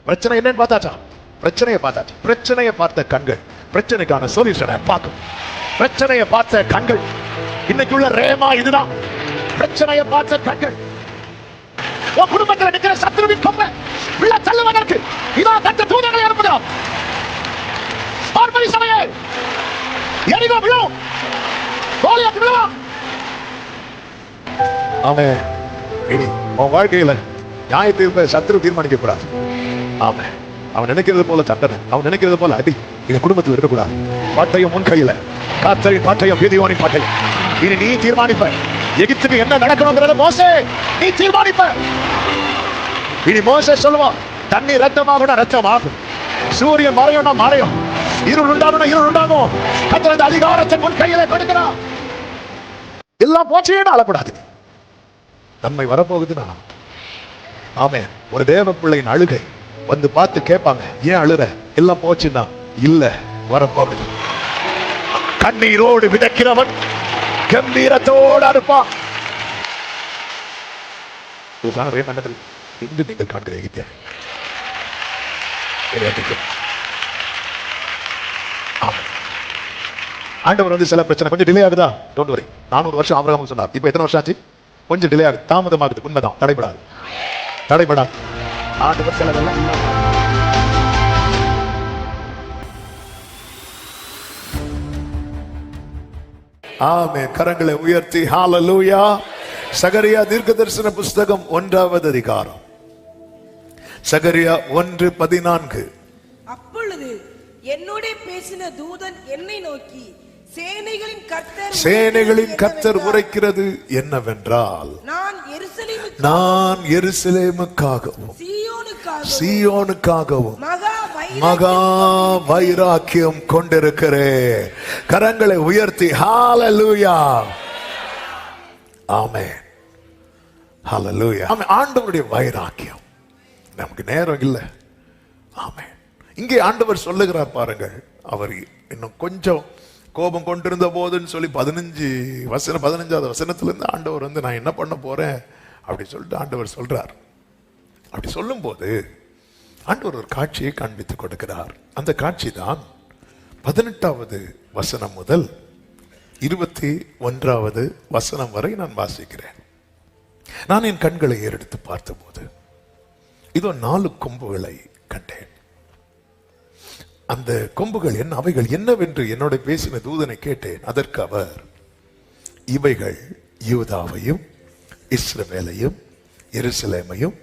பிரச்சனை என்னன்னு பார்த்தாச்சா? பிரச்சனையை பார்த்தாச்சு. பிரச்சனையை பார்த்த கண்கள் பிரச்சனைக்கான சொல்யூஷனை பார்க்கும். பிரச்சனையை பார்த்த கண்கள் இன்னைக்குள்ள ரேமா இதுதான். பிரச்சனையை பார்த்த கண்கள் உன் குடும்பத்தில் நிற்கிற சத்துருவின் கொம்பை உள்ள தள்ளுவதற்கு இதோ தட்ட தூதர்களை அனுப்புகிறார். பார்ப்பதி சபையே, எரிகோ விழும், கோலியாத் விழுவான். ஆமென். இனி உன் வாழ்க்கையில நியாய தீர்ப்பை சத்துரு தீர்மானிக்க கூடாது. ஆமென். அவன் நினைக்கிறது போல தண்டனை, அவன் நினைக்கிறது போல அடி இந்த குடும்பத்தில் இருக்கக்கூடாது. பாட்டையும் உன் கையில, கர்த்தரின் பாட்டையும் கிதியோனின் பாட்டையும் இனி நீ தீர்மானிப்ப. எகிப்துக்கு என்ன நடக்கணும்ங்கறத மோசே நீ தீர்மானிப்ப. இனி மோசே சொல்லுவான், தண்ணி ரத்தமாகணும் ரத்தமாகும், சூரியன் மறையும்னா மறையும், இருள் உண்டாகணும் இருள் உண்டாகும். கர்த்தர் அதிகாரத்தை உன் கையில கொடுக்கிறான். எல்லாம் போச்சேன்னு அழக்கூடாது. நன்மை வரப்போகுதுன்னா ஆமென். ஒரு தேவ பிள்ளையின் அழுகை வந்து பார்த்து கேட்பாங்க, ஏன் அழுற? எல்லாம் போச்சுன்னா இல்ல, வரப்போகுது. கண்ணீரோடு விதைக்கிறவன் கம்பீரத்தோடு அறுப்பான். இன்று நீங்கள் காண்கிற எகிப்தியர் ஆண்டவர் வந்து சில பிரச்சனை கொஞ்சம் டிலே ஆகுதா, டோன்ட் வரி. 400 வருஷம் ஆபிரகாம் சொன்னார். இப்போ எத்தனை வருஷம் ஆச்சு? கொஞ்சம் டிலே ஆகுது, தாமதமாகுது. உண்மைதான், தடைபடாது, தடைபடாது. ஆண்டவர் சிலதெல்லாம் ஆமென். கரங்களை உயர்த்தி ஹalleluya. சகரியா தீர்க்கதரிசன புஸ்தகம் 1வது அதிகாரம், சகரியா 1:14. அப்பொழுது என்னோட பேசின தூதன் என்னை நோக்கி, சேனைகளின் கர்த்தர் உரைக்கிறது என்னவென்றால், நான் எருசலேமுக்காகவும் சீயோனுக்காகவும் மகா வைராக்கியம் கொண்டிருக்கிறேன். கரங்களை உயர்த்தி ஹalleluya. ஆமென். ஹalleluya. ஆண்டவருடைய வைராக்கியம் நமக்கு நேரம் இல்லை. ஆமென். இங்கே ஆண்டவர் சொல்லுகிறார் பாருங்கள். அவர் இன்னும் கொஞ்சம் கோபம் கொண்டிருந்த போதுன்னு சொல்லி 15வது வசனத்திலிருந்து ஆண்டவர் வந்து நான் என்ன பண்ண போறேன் அப்படி சொல்லிட்டு ஆண்டவர் சொல்றார். அப்படி சொல்லும் போது ஆண்டவர் ஒரு காட்சியை காண்பித்துக் கொடுக்கிறார். அந்த காட்சி தான் 18வது வசனம் முதல் 21வது வசனம் வரை நான் வாசிக்கிறேன். நான் என் கண்களை ஏறெடுத்து பார்த்தபோது இதோ 4 கொம்புகளை கண்டேன். அந்த கொம்புகள் என்ன, அவைகள் என்னவென்று என்னோட பேசின தூதனை கேட்டேன். அதற்கு அவர், இவைகள் யூதாவையும் இஸ்ரவேலையும் எருசலேமையும்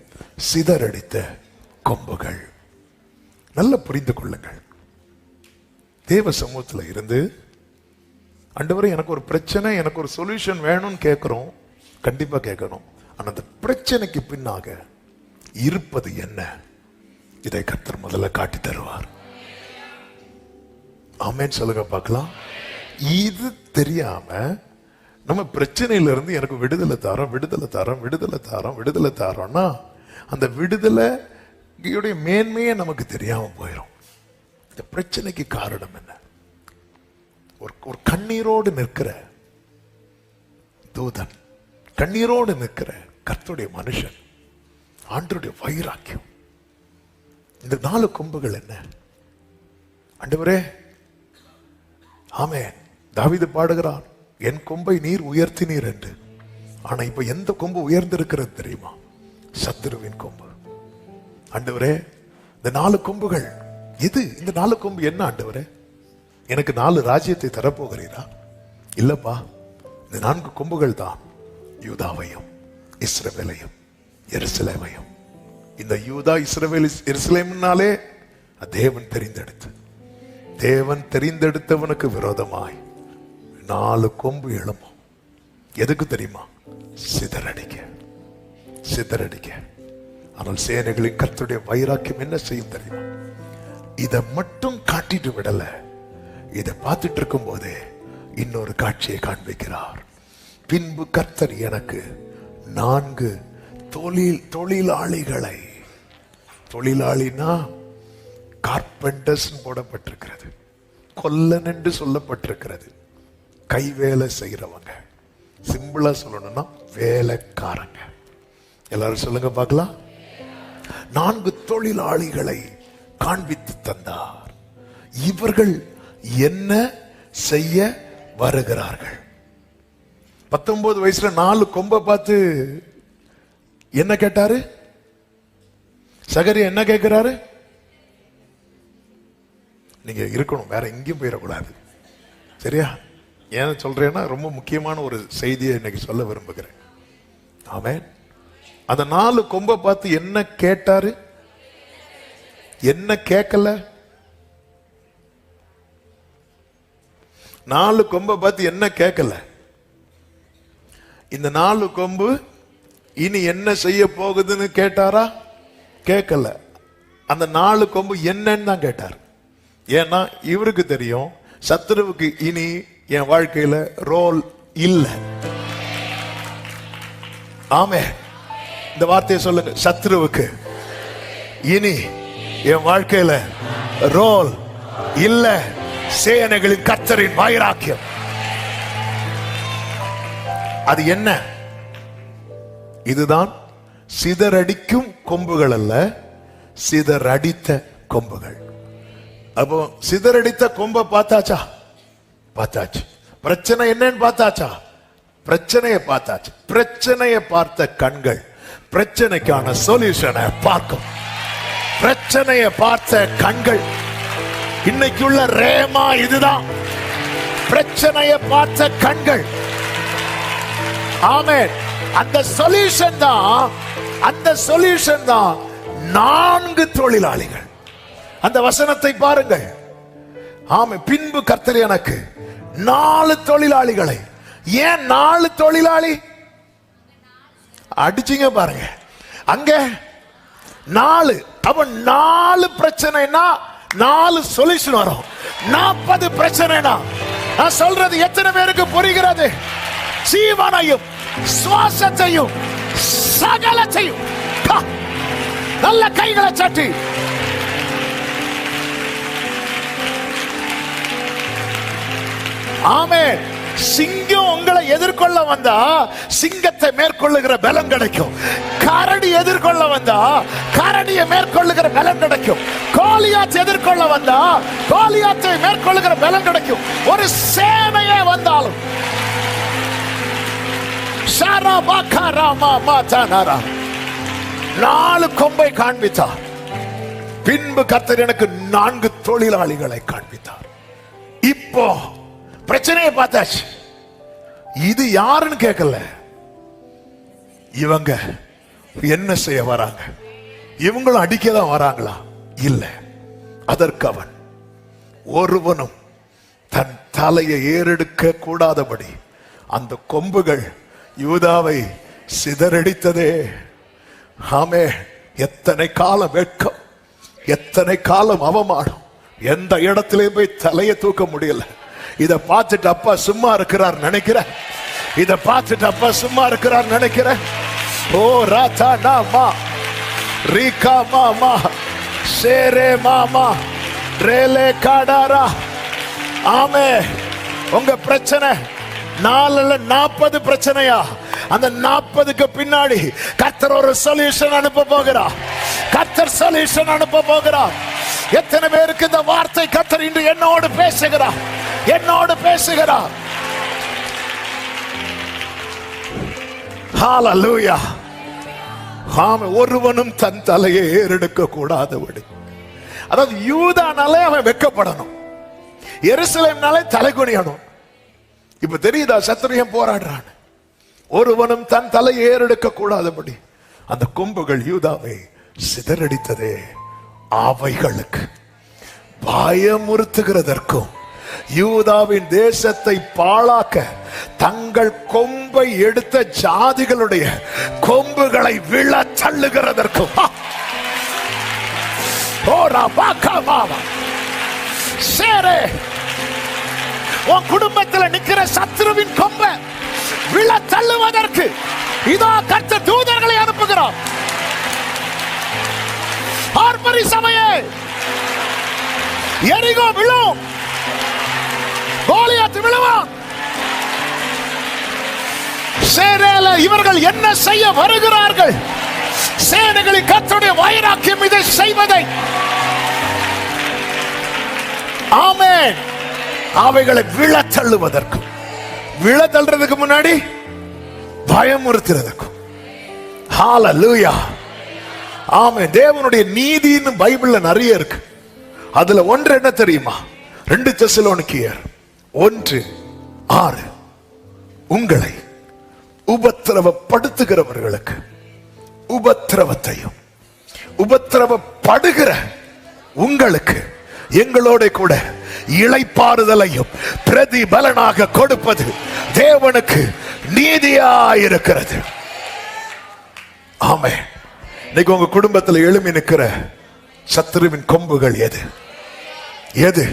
சிதறடித்த கொம்புகள். நல்ல புரிந்து கொள்ளுங்கள். தேவ சமூகத்தில் இருந்து ஆண்டவரே எனக்கு ஒரு பிரச்சனை, எனக்கு ஒரு சொல்யூஷன் வேணும்னு கேட்கிறோம். கண்டிப்பா கேட்கணும். ஆனா அந்த பிரச்சனைக்கு பின்னாக இருப்பது என்ன, இதை கர்த்தர் முதல்ல காட்டி தருவார். ஆமென் சொல்லுங்க பார்க்கலாம். இது தெரியாம நம்ம பிரச்சனையில இருந்து எனக்கு விடுதலை தாரோம் விடுதலை தாரோம் விடுதலை தாரோம் விடுதலை தாரோம்னா அந்த விடுதலையுடைய மேன்மையே நமக்கு தெரியாம போயிடும். இந்த பிரச்சனைக்கு காரணம் என்ன? ஒரு கண்ணீரோடு நிற்கிற தூதன், கண்ணீரோடு நிற்கிற கர்த்தருடைய மனுஷன், ஆண்டவருடைய வைராக்கியம். இந்த 4 கொம்புகள் என்ன? ஆண்டவரே, ஆமென். தாவீது பாடுகிறார், என் கொம்பை நீர் உயர்த்தினீர் என்று. ஆனா இப்ப எந்த கொம்பு உயர்ந்திருக்கிறது தெரியுமா? சத்துருவின் கொம்பு. ஆண்டவரே, இந்த 4 கொம்புகள் எது? இந்த 4 கொம்பு என்ன ஆண்டவரே? எனக்கு 4 ராஜ்யத்தை தரப்போகிறீரா? இல்லப்பா, இந்த 4 கொம்புகள் தான் யூதாவையும் இஸ்ரவேலையும் எருசலேமையும். இந்த யூதா இஸ்ரவேல் எருசலேம்னாலே தேவன் தெரிந்தெடுத்து, தேவன் தெரிந்தெடுத்தவனுக்கு விரோதமாய் 4 கொம்பு எழும்பும். எதுக்கு தெரியுமா? சிதறடிக்க, சிதறடிக்க. ஆனால் சேனைகளின் கர்த்தருடைய வைராக்கியம் என்ன செய்யும் தெரியுமா? இதை மட்டும் காட்டிட்டு விடல. இதை பார்த்துட்டு இருக்கும் போதே இன்னொரு காட்சியை காண்பிக்கிறார். பின்பு கர்த்தர் எனக்கு 4 தொழிலாளிகளை, தொழிலாளினா கார்பெண்டர்ஸ் போடப்பட்டிருக்கிறது, கொல்லன் என்று சொல்லப்பட்டிருக்கிறது. கை வேலை செய்கிறவங்க, சிம்பிளா சொல்லணும்னா வேலைக்காரங்க. எல்லாரும் சொல்லுங்க பார்க்கலாம். 4 தொழிலாளிகளை காண்பித்து தந்தார். இவர்கள் என்ன செய்ய வருகிறார்கள்? 19 வயசுல 4 கொம்பை பார்த்து என்ன கேட்டாரு? சகரியா என்ன கேட்கிறாரு? நீங்க இருக்கணும், வேற எங்கேயும் போயிடக்கூடாது. சரியா? ஏன் சொல்றேன்னா ரொம்ப முக்கியமான ஒரு செய்தியை இன்னைக்கு சொல்ல விரும்புகிறேன். ஆமென். அந்த 4 கொம்பை பார்த்து என்ன கேட்டாரு? என்ன கேட்கல? 4 கொம்பை பார்த்து என்ன கேட்கல? இந்த 4 கொம்பு இனி என்ன செய்ய போகுதுன்னு கேட்டாரா? கேட்கல. அந்த 4 கொம்பு என்னன்னு தான் கேட்டார். ஏன்னா இவருக்கு தெரியும், சத்துருவுக்கு இனி என் வாழ்க்கையில ரோல் இல்ல. ஆமே, இந்த வார்த்தையை சொல்லுங்க. சத்துருவுக்கு இனி என் வாழ்க்கையில ரோல் இல்ல. சேனைகளின் கர்த்தரின் வைராக்கியம். அது என்ன? இதுதான் சிதறடிக்கும் கொம்புகள் அல்ல, சிதறடித்த கொம்புகள். அப்போ சிதறடித்த கொம்பை பார்த்தாச்சா? பார்த்தாச்சு. பிரச்சனை என்னன்னு பார்த்தாச்சா? பிரச்சனையை பார்த்தாச்சு. பிரச்சனையை பார்த்த கண்கள் பிரச்சனைக்கான சொல்யூஷனை பார்க்கும். பிரச்சனையை பார்த்த கண்கள் இன்னைக்குள்ள ரேமா இதுதான். பிரச்சனையை பார்த்த கண்கள். ஆமென். அந்த சொல்யூஷன் தான் 4 தொழிலாளிகள். அந்த வசனத்தை பாருங்கள். ஆமே, பின்பு கர்த்தர் எனக்கு 4 தொழிலாளிகளை. ஏன் 4 தொழிலாளி? அடிச்சிங்க பாருங்க, அங்க 4. அப்ப 4 பிரச்சனைனா 4 சொல்யூஷன் வரும். 40 பிரச்சனைனா நான் சொல்றது எத்தனை பேருக்கு புரிகிறது? ஜீவனையும் சுவாசத்தையும் சகலத்தையும் நல்ல கைகளை சட்டி ஆமென். சிங்கம் உங்களை எதிர்கொள்ள வந்தா சிங்கத்தை மேற்கொள்ளுகிற பலம் கிடைக்கும். கரடி எதிர்கொள்ள வந்தா கரடியை மேற்கொள்ளுகிற பலம் கிடைக்கும். கோலியாத் எதிர்கொள்ள வந்தா கோலியாத்தை மேற்கொள்ளுகிற பலம் கிடைக்கும். ஒரு சேனையே வந்தாலும் 4 கொம்பை காண்பித்தார். பின்பு கர்த்தர் எனக்கு 4 தொழிலாளிகளை காண்பித்தார். இப்போ பிரச்சனையை பார்த்தாச்சு. இது யாருன்னு கேட்கல. இவங்க என்ன செய்ய வராங்க? இவங்களும் அடிக்கதான் வராங்களா? இல்ல. அதற்கு அவன், ஒருவனும் தன் தலையை ஏறெடுக்க கூடாதபடி அந்த கொம்புகள் யூதாவை சிதறடித்ததே. ஆமே, எத்தனை காலம் வெட்கம், எத்தனை காலம் அவமானம். எந்த இடத்திலே போய் தலையை தூக்க முடியல. இத பார்த்துட்டு அப்பா சும்மா இருக்கிறார் நினைக்கிற. இத பார்த்துட்டு அப்பா சும்மா இருக்கிறார் நினைக்கிற. ஓ ராதா நாமா ரீகா மாமா சேரே மாமா ரேலே காடாரா. ஆமே, உங்க பிரச்சனை 4 40 பிரச்சனையா? அந்த 40க்கு பின்னாடி கர்த்தர் ஒரு சொல்யூஷன் அனுப்ப போகிறார். கர்த்தர் சொல்யூஷன் அனுப்ப போகிறார். எத்தனை பேருக்கு இந்த வார்த்தை கர்த்தர் இன்று என்னோடு பேசுகிறார்? என்னோடு பேசுகிறார். ஹalleluya. ஆமே, ஒருவனும் தன் தலையை ஏறெடுக்க கூடாதபடி. அதாவது யூதானாலே அவன் வெட்கப்படணும், எருசலேம்னாலே தலைகுனியணும். இப்ப தெரியுதா சத்துருயம் போராடுறான். ஒருவனும் தன் தலையை ஏறெடுக்க கூடாதபடி அந்த கொம்புகள் யூதாவை சிதறடித்ததே. அவைகளுக்கு பயமுறுத்துகிறதற்கும் யூதாவின் தேசத்தை பாழாக்க தங்கள் கொம்பை எடுத்த ஜாதிகளுடைய கொம்புகளை விழ தள்ளுகிறதற்கும் உன் குடும்பத்தில் நிற்கிற சத்ருவின் கொம்பை விழ தள்ளுவதற்கு இதோ கர்த்தர் தூதர்களை அனுப்புகிறார். ஆர்ப்பரி சபையே, எரிகோ விழும், கோலியாத் விழுவான். சேரேல இவர்கள் என்ன செய்ய வருகிறார்கள்? சேனைகளின் கர்த்தருடைய வைராக்கியம் இதை செய்வதை. ஆமென். அவைகளை விழத்தள்ளுவதற்கும், விழத்தள்ளுறதுக்கு முன்னாடி பயமுறுத்துறதுக்கும். ஹalleluya. ஆமென். தேவனுடைய நீதின்னு பைபிள்ல நிறைய இருக்கு. அதுல ஒன்று என்ன தெரியுமா? 2 தெசலோனிக்கேயர் 1:6 உங்களை உபத்திரவப்படுத்துகிறவர்களுக்கு உபத்திரவத்தையும் உபத்திரவப்படுகிற உங்களுக்கு எங்களோட கூட இளைப்பாறுதலையும் பிரதிபலனாக கொடுப்பது தேவனுக்கு நீதியாயிருக்கிறது. ஆமென். இன்னைக்கு உங்க குடும்பத்தில் எழும்பி நிற்கிற சத்துருவின் கொம்புகள் எது? எது?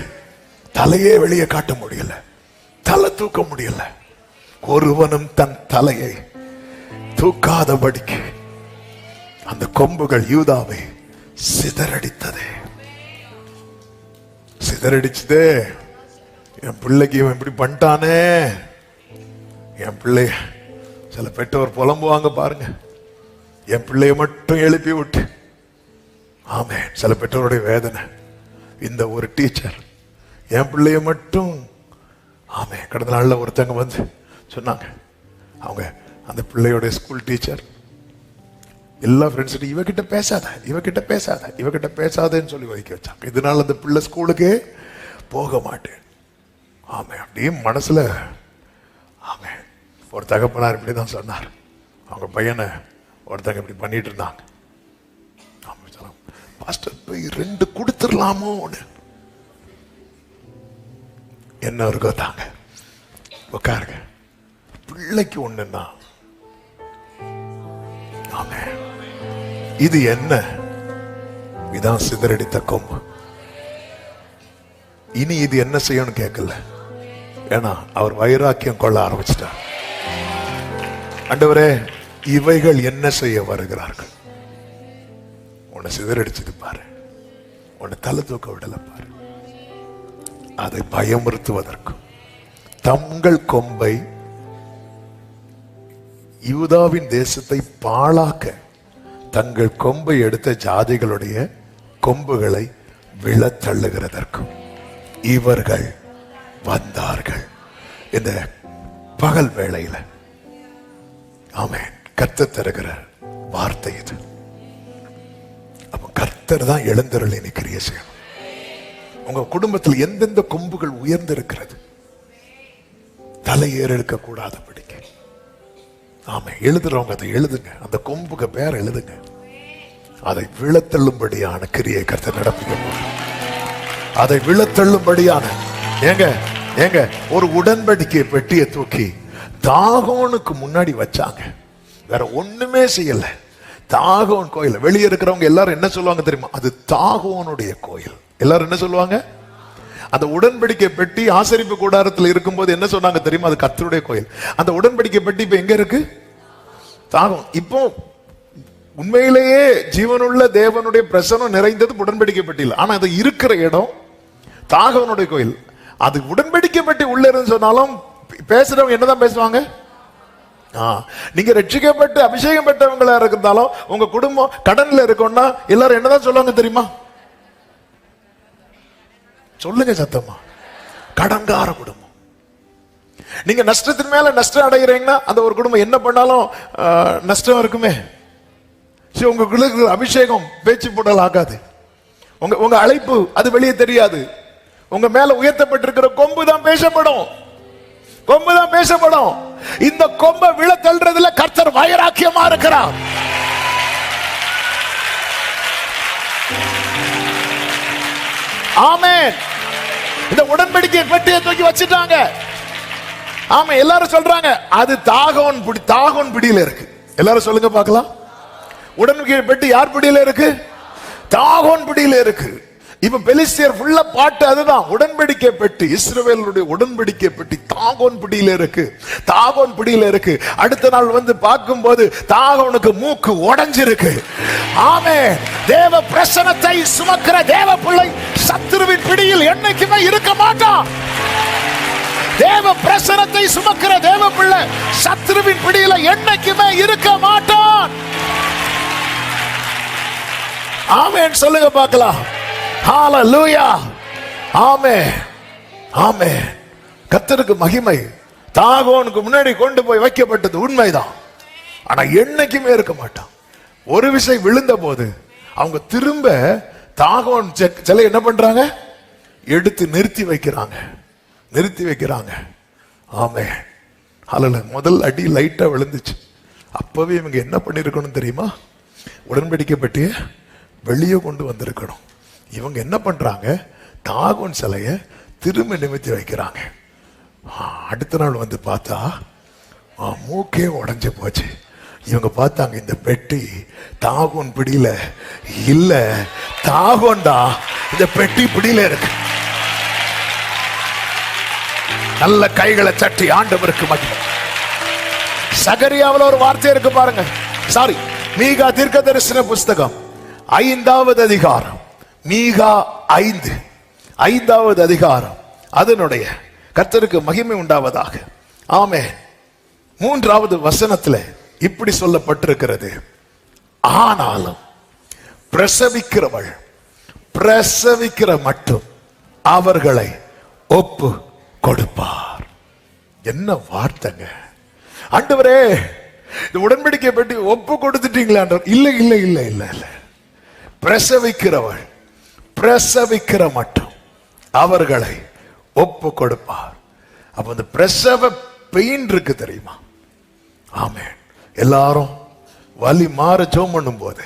தலையே வெளியே காட்ட முடியல, தலை தூக்க முடியல. ஒருவனும் தன் தலையை தூக்காதபடிக்கு அந்த கொம்புகள் யூதாவை சிதறடித்ததே. சிதறடிச்சதே. என் பிள்ளைக்கு இவன் இப்படி பண்ணிட்டானே. என் பிள்ளைய சில பெற்றோர் புலம்புவாங்க பாருங்க, என் பிள்ளைய மட்டும் எழுப்பி விட்டு. ஆமே. சில பெற்றோருடைய வேதனை. இந்த ஒரு டீச்சர் என் பிள்ளைய மட்டும். ஆமே. கடந்த நாள்ல ஒருத்தங்க வந்து சொன்னாங்க, அவங்க அந்த பிள்ளையோட ஸ்கூல் டீச்சர் எல்லா ஃப்ரெண்ட்ஸ் இவகிட்ட பேசாத, இவகிட்ட பேசாத, இவகிட்ட பேசாதன்னு சொல்லி ஒதுக்கி வச்சாங்க. இதனால அந்த பிள்ளை ஸ்கூலுக்கே போக மாட்டேன். ஆமே. அப்படியே மனசுல. ஆமே. ஒரு தகப்பனார் இப்படிதான் சொன்னார். அவங்க பையனை ஒருத்தங்க இப்படி பண்ணிட்டு இருந்தாங்க. பாஸ்டர் போய் 2 கொடுத்துடலாமோ? என்ன இருக்கோ தாங்க, உட்காருங்க, பிள்ளைக்கு ஒண்ணுன்னா. ஆமே. இது என்ன? இதான் சிதறடித்த கொம்பு. இனி இது என்ன செய்யணும் கேட்கல. ஏன்னா அவர் வைராக்கியம் கொள்ள ஆரம்பிச்சிட்டார். ஆண்டவரே, இவைகள் என்ன செய்ய வருகிறார்கள்? உன்னை சிதறடிச்சது பாரு, உன்னை தலை தூக்க விடல பாரு. அதை பயமுறுத்துவதற்கும் தங்கள் கொம்பை யூதாவின் தேசத்தை பாழாக்க தங்கள் கொம்பை எடுத்த ஜாதிகளுடைய கொம்புகளை விழத்தள்ளுகிறதற்கும் இவர்கள் வந்தார்கள். இந்த பகல் வேளையில ஆமென், கர்த்தர் தருகிற வார்த்தை இது. அப்ப கர்த்தர் தான் எழுந்தருளி கிரியை செய்யணும். உங்க குடும்பத்தில் எந்தெந்த கொம்புகள் உயர்ந்திருக்கிறது, தலை ஏறெடுக்க கூடாதபடிக்கு. ஆமா, எழுதுறவங்க அதை எழுதுங்க, அந்த கொம்புக்கு பேர் எழுதுங்க. அதை விழத்தள்ளும்படியான கிரியை கர்த்தர் நடப்பிக்க போறார். அதை விழத்தள்ளும்படியான ஏங்க ஒரு உடன்படிக்கை பெட்டியை தூக்கி தாகோனுக்கு முன்னாடி வச்சாங்க. வேற ஒண்ணுமே செய்யல. தாகோன் கோயில். வெளியே இருக்கிறவங்க எல்லாரும் என்ன சொல்லுவாங்க தெரியுமா? அது தாகோனுடைய கோயில். எல்லாரும் என்ன சொல்லுவாங்க? அந்த உடன்படிக்கை பெட்டி ஆசரிப்பு கூடாரத்தில் இருக்கும்போது என்ன சொன்னாங்க தெரியுமா? அது கர்த்தருடைய கோயில். அந்த உடன்படிக்கை பெட்டி இப்ப எங்க இருக்கு? தாகோன். இப்போ உண்மையிலேயே ஜீவனுள்ள தேவனுடைய பிரசனம் நிறைந்தது உடன்படிக்கை பெட்டியில். ஆனா அது இருக்கிற இடம் தாகோனுடைய கோயில். அது உடன்படிக்கை பெட்டி உள்ள இருந்து சொன்னாலும் பேசுறவங்க என்னதான் பேசுவாங்க? நீங்க ரட்சிக்கப்பட்டு அபிஷேகம் பெற்றவங்களா இருந்தாலும் உங்க குடும்பம் கடன்ல இருக்கும்னா எல்லாரும் என்னதான் சொல்லுவாங்க தெரியுமா? சொல்லுங்க சத்தமா. கடன்கார குடும்பம். நீங்க நஷ்டத்தின் மேல நஷ்டம் அடைகிறீங்கன்னா அந்த ஒரு குடும்பம் என்ன பண்ணாலும் நஷ்டம் இருக்குமே. உங்களுக்கு அபிஷேகம் பேச்சு போடல் ஆகாது. உங்க அழைப்பு அது வெளியே தெரியாது. உங்க மேல உயர்த்தப்பட்டிருக்கிற கொம்பு தான் பேசப்படும். கொம்பு தான் பேசப்படும். இந்த கொம்பை விழ தள்ளுறதுல கர்த்தர் வைராக்கியமா இருக்கிறார். ஆமென். இந்த உடன்படிக்கை பெட்டியை தூக்கி வச்சிட்டாங்க. ஆமா, எல்லாரும் சொல்றாங்க அது தாகோன் பிடியில இருக்கு. எல்லாரும் சொல்லுங்க பார்க்கலாம். உடன்படிக்கை பெட்டி யார் பிடியில இருக்கு? தாகோன் பிடியில இருக்கு. இப்ப பெலிஸ்தியர் ஃபுல்லா பாட்டு அதுதான். உடன்படிக்கை பெட்டி, இஸ்ரவேலுடைய உடன்படிக்கை பெட்டி தாகோன் பிடியில இருக்கு. தாகோன் பிடியில இருக்கு. அடுத்த நாள் வந்து பார்க்கும்போது தாகோனுக்கு மூக்கு உடைஞ்சிருக்கு. ஆமென். தேவ பிரசன்னத்தை சுமக்கிற தேவ பிள்ளை சத்துருவின் பிடியில் என்னைக்குமே இருக்க மாட்டான். தேவ பிரசன்னத்தை சுமக்கிற தேவ பிள்ளை சத்துருவின் பிடியில என்னைக்குமே இருக்க மாட்டான். ஆமென் சொல்லுங்க பார்க்கலாம். ஹalleluya. ஆமென் ஆமென். கர்த்தருக்கு மகிமை. தாகோனுக்கு முன்னாடி கொண்டு போய் வைக்கப்பட்டது உண்மைதான். ஆனா என்னைக்குமே இருக்க மாட்டான். ஒரு விஷயம் விழுந்த போது அவங்க திரும்ப தாகோன் சிலை என்ன பண்றாங்க? எடுத்து நிறுத்தி வைக்கிறாங்க. ஆமென். ஹalleluya. முதல் அடி லைட்டா விழுந்துச்சு. அப்பவே இவங்க என்ன பண்ணிருக்கணும் தெரியுமா? உடன்படிக்கை பெட்டியை வெளியே கொண்டு வந்திருக்கணும். இவங்க என்ன பண்றாங்க? தாகோன் சிலைய திரும்ப நிமித்தி வைக்கிறாங்க. அடுத்த நாள் வந்து பார்த்தா மூக்கே உடைஞ்சு போச்சு. இவங்க பார்த்தாங்க, இந்த பெட்டி தாகோன் பிடியில இல்ல, தாகோன்டா இந்த பெட்டி பிடியில இருக்கு. நல்ல கைகளை தட்டி ஆண்டவருக்கு மகிமை. சகரியாவில் ஒரு வார்த்தை இருக்கு பாருங்க. சாரி, மீகா தீர்க்கதரிசன புஸ்தகம் 5வது அதிகாரம். மீகா 5வது அதிகாரம். அதனுடைய கர்த்தருக்கு மகிமை உண்டாவதாக. ஆமென். 3வது வசனத்துல இப்படி சொல்லப்பட்டிருக்கிறது, ஆனாலும் பிரசவிக்கிற மட்டும் அவர்களை ஒப்பு கொடுப்பார். என்ன வார்த்தைங்க! ஆண்டவரே, இந்த உடன்படிக்கை பற்றி ஒப்பு கொடுத்துட்டீங்களா? இல்ல இல்ல இல்ல இல்ல இல்ல. பிரசவிக்கிற மட்டும் அவர்களை ஒப்பு கொடுப்பார். அப்ப இந்த பிரசவ பெயின் இருக்கு தெரியுமா? ஆமென். எல்லாரும் வலி மாற ஜெபம் பண்ணும் போது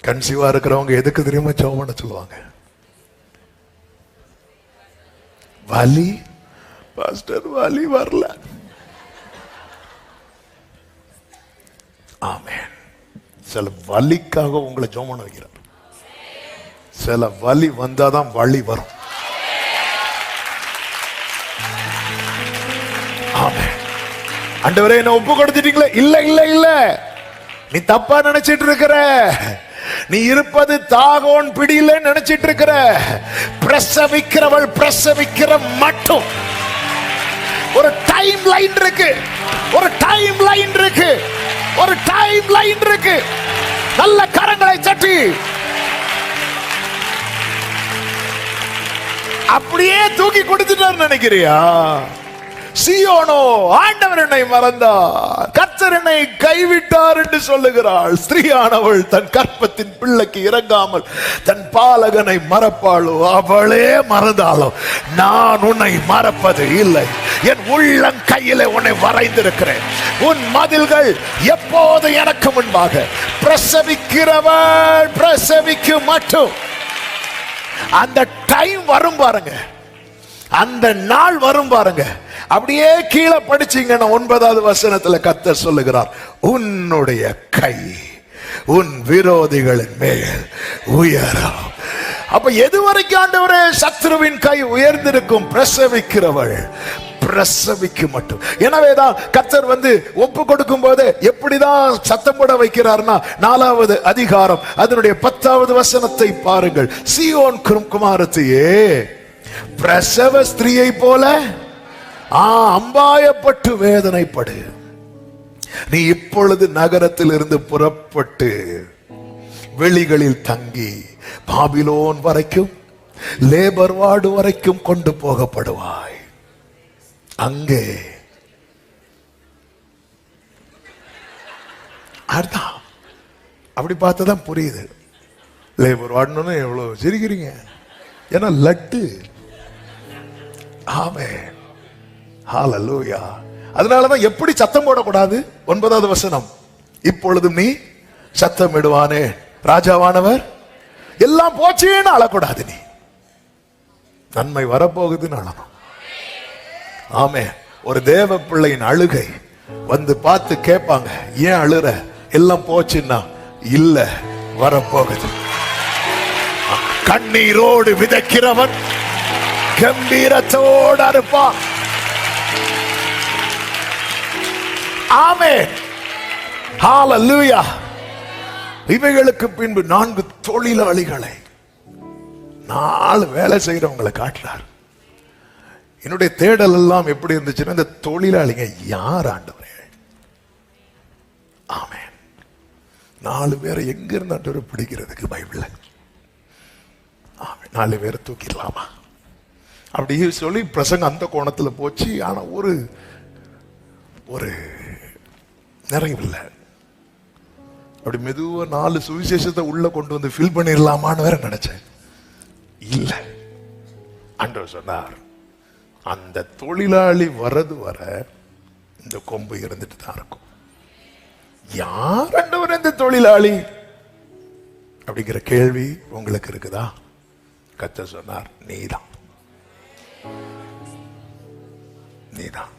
கன்சீவா இருக்கிறவங்க எதுக்கு தெரியுமா ஜெபம் பண்ண சொல்லுவாங்க? வலி பாஸ்டர், வலி வரல. ஆமென். சில வலிக்காக உங்களை ஜெபம் பண்ண வைக்கிறார். சில வலி வந்தாதான் வலி வரும். ஆமென். ஆண்டவரே, என்ன ஒப்பு கொடுத்துட்டீங்களே? இல்ல இல்ல இல்ல, நீ தப்பா நினைச்சிட்டு இருக்கிற. நீ இருப்பது தாகோன் பிடியில நினைச்சிட்டு இருக்கிற. பிரசவிக்கிறவள் பிரசவிக்கிற மட்டும். ஒரு டைம் லைன் இருக்கு. நல்ல கரங்களை தட்டி அப்படியே தூக்கி கொடுத்துட்டார் நினைக்கிறியா? சீயோனோ, ஆண்டவர் என்னை மறந்தார், கர்த்தர் என்னை கைவிட்டார் என்று சொல்லுகிறாள். ஸ்திரீயானவள் தன் கற்பத்தின் பிள்ளைக்கு இறங்காமல் தன் பாலகனை மறப்பாளோ? அவளே மறந்தாளோ, நான் உன்னை மறப்பது இல்லை. என் உள்ளங்கையிலே உன்னை வரைந்திருக்கிறேன். உன் மதில்கள் எப்போது எனக்கு முன்பாக. பிரசவிக்கிறவள் பிரசவிக்கும் மட்டும். அந்த டைம் வரும் பாருங்க, அந்த நாள் வரும் பாருங்க. அப்படியே கீழே படிச்சீங்கன்னா 9வது வசனத்துல கர்த்தர் சொல்லுகிறார், உன்னுடைய கை உன் விரோதிகளின் மேல் உயரும். அப்ப எது வரைக்கும் ஆண்டவரே சத்ருவின் கை உயர்ந்திருக்கும்? பிரசவிக்கிறவள் பிரசவிக்கு மட்டும். எனவேதான் கர்த்தர் ஒப்பு கொடுக்கும் போது எப்படிதான் சத்தம் போட வைக்கிறார்னா, 4வது அதிகாரம் அதனுடைய 10வது வசனத்தை பாருங்கள். சீயோன் குமாரத்தியே, பிரசவ ஸ்திரீயை போல அம்பாயப்பட்டு வேதனைப்படு. நீ இப்பொழுது நகரத்தில் இருந்து புறப்பட்டு வெளிகளில் தங்கி பாபிலோன் வரைக்கும் லேபர் வார்டு வரைக்கும் கொண்டு போகப்படுவாய். அங்கே அர்த்தம் அப்படி பார்த்ததான் புரியுது. லேபர் வார்டுன்னு எவ்வளவு சிரிக்கிறீங்க? ஏன்னா லட்டு. ஆமென். ஹalleluya. அதனாலதான் எப்படி சத்தம் போடக்கூடாது? 9வது வசனம், இப்பொழுது நீ சத்தம் இடுவானே ராஜாவானவர் எல்லாம் போச்சேன்னு அழக்கூடாது. நீ நன்மை வரப்போகுதுன்னு அழணும். ஆமே. ஒரு தேவ பிள்ளையின் அழுகை பார்த்து கேட்பாங்க, ஏன் அழுற? எல்லாம் போச்சுன்னா இல்ல, வரப்போகுது. கண்ணீரோடு விதைக்கிறவன் கம்பீரத்தோடு அறுப்பான். ஆமென். ஹalleluya. இவைகளுக்கு பின்பு 4 தொழிலாளிகளை 4 வேலை செய்யறவங்களை காட்டுறார். என்னுடைய தேடல் எல்லாம் எப்படி இருந்துச்சுன்னா, இந்த தொழிலாளிங்க யார் ஆண்டவரே? ஆமென். 4 பேரை எங்க இருந்து பிடிக்கிறதுக்கு பைபிள்ல? 4 பேரை தூக்கிடலாமா அப்படி சொல்லி பிரசங்க அந்த கோணத்துல போச்சு. ஆனா ஒரு ஒரு நிறைவில்லை. அப்படி மெதுவா 4 சுவிசேஷத்தை உள்ள கொண்டு வந்து ஃபில் பண்ணிடலாமான்னு வேற நினைச்சேன். இல்ல, ஆண்டவர் சொன்னார், அந்த தொழிலாளி வரது வர இந்த கொம்பு இருந்துட்டு தான் இருக்கும். யார் ஆண்டவர் இந்த தொழிலாளி அப்படிங்கிற கேள்வி உங்களுக்கு இருக்குதா? கர்த்தர் சொன்னார், நீதான், நீதான்,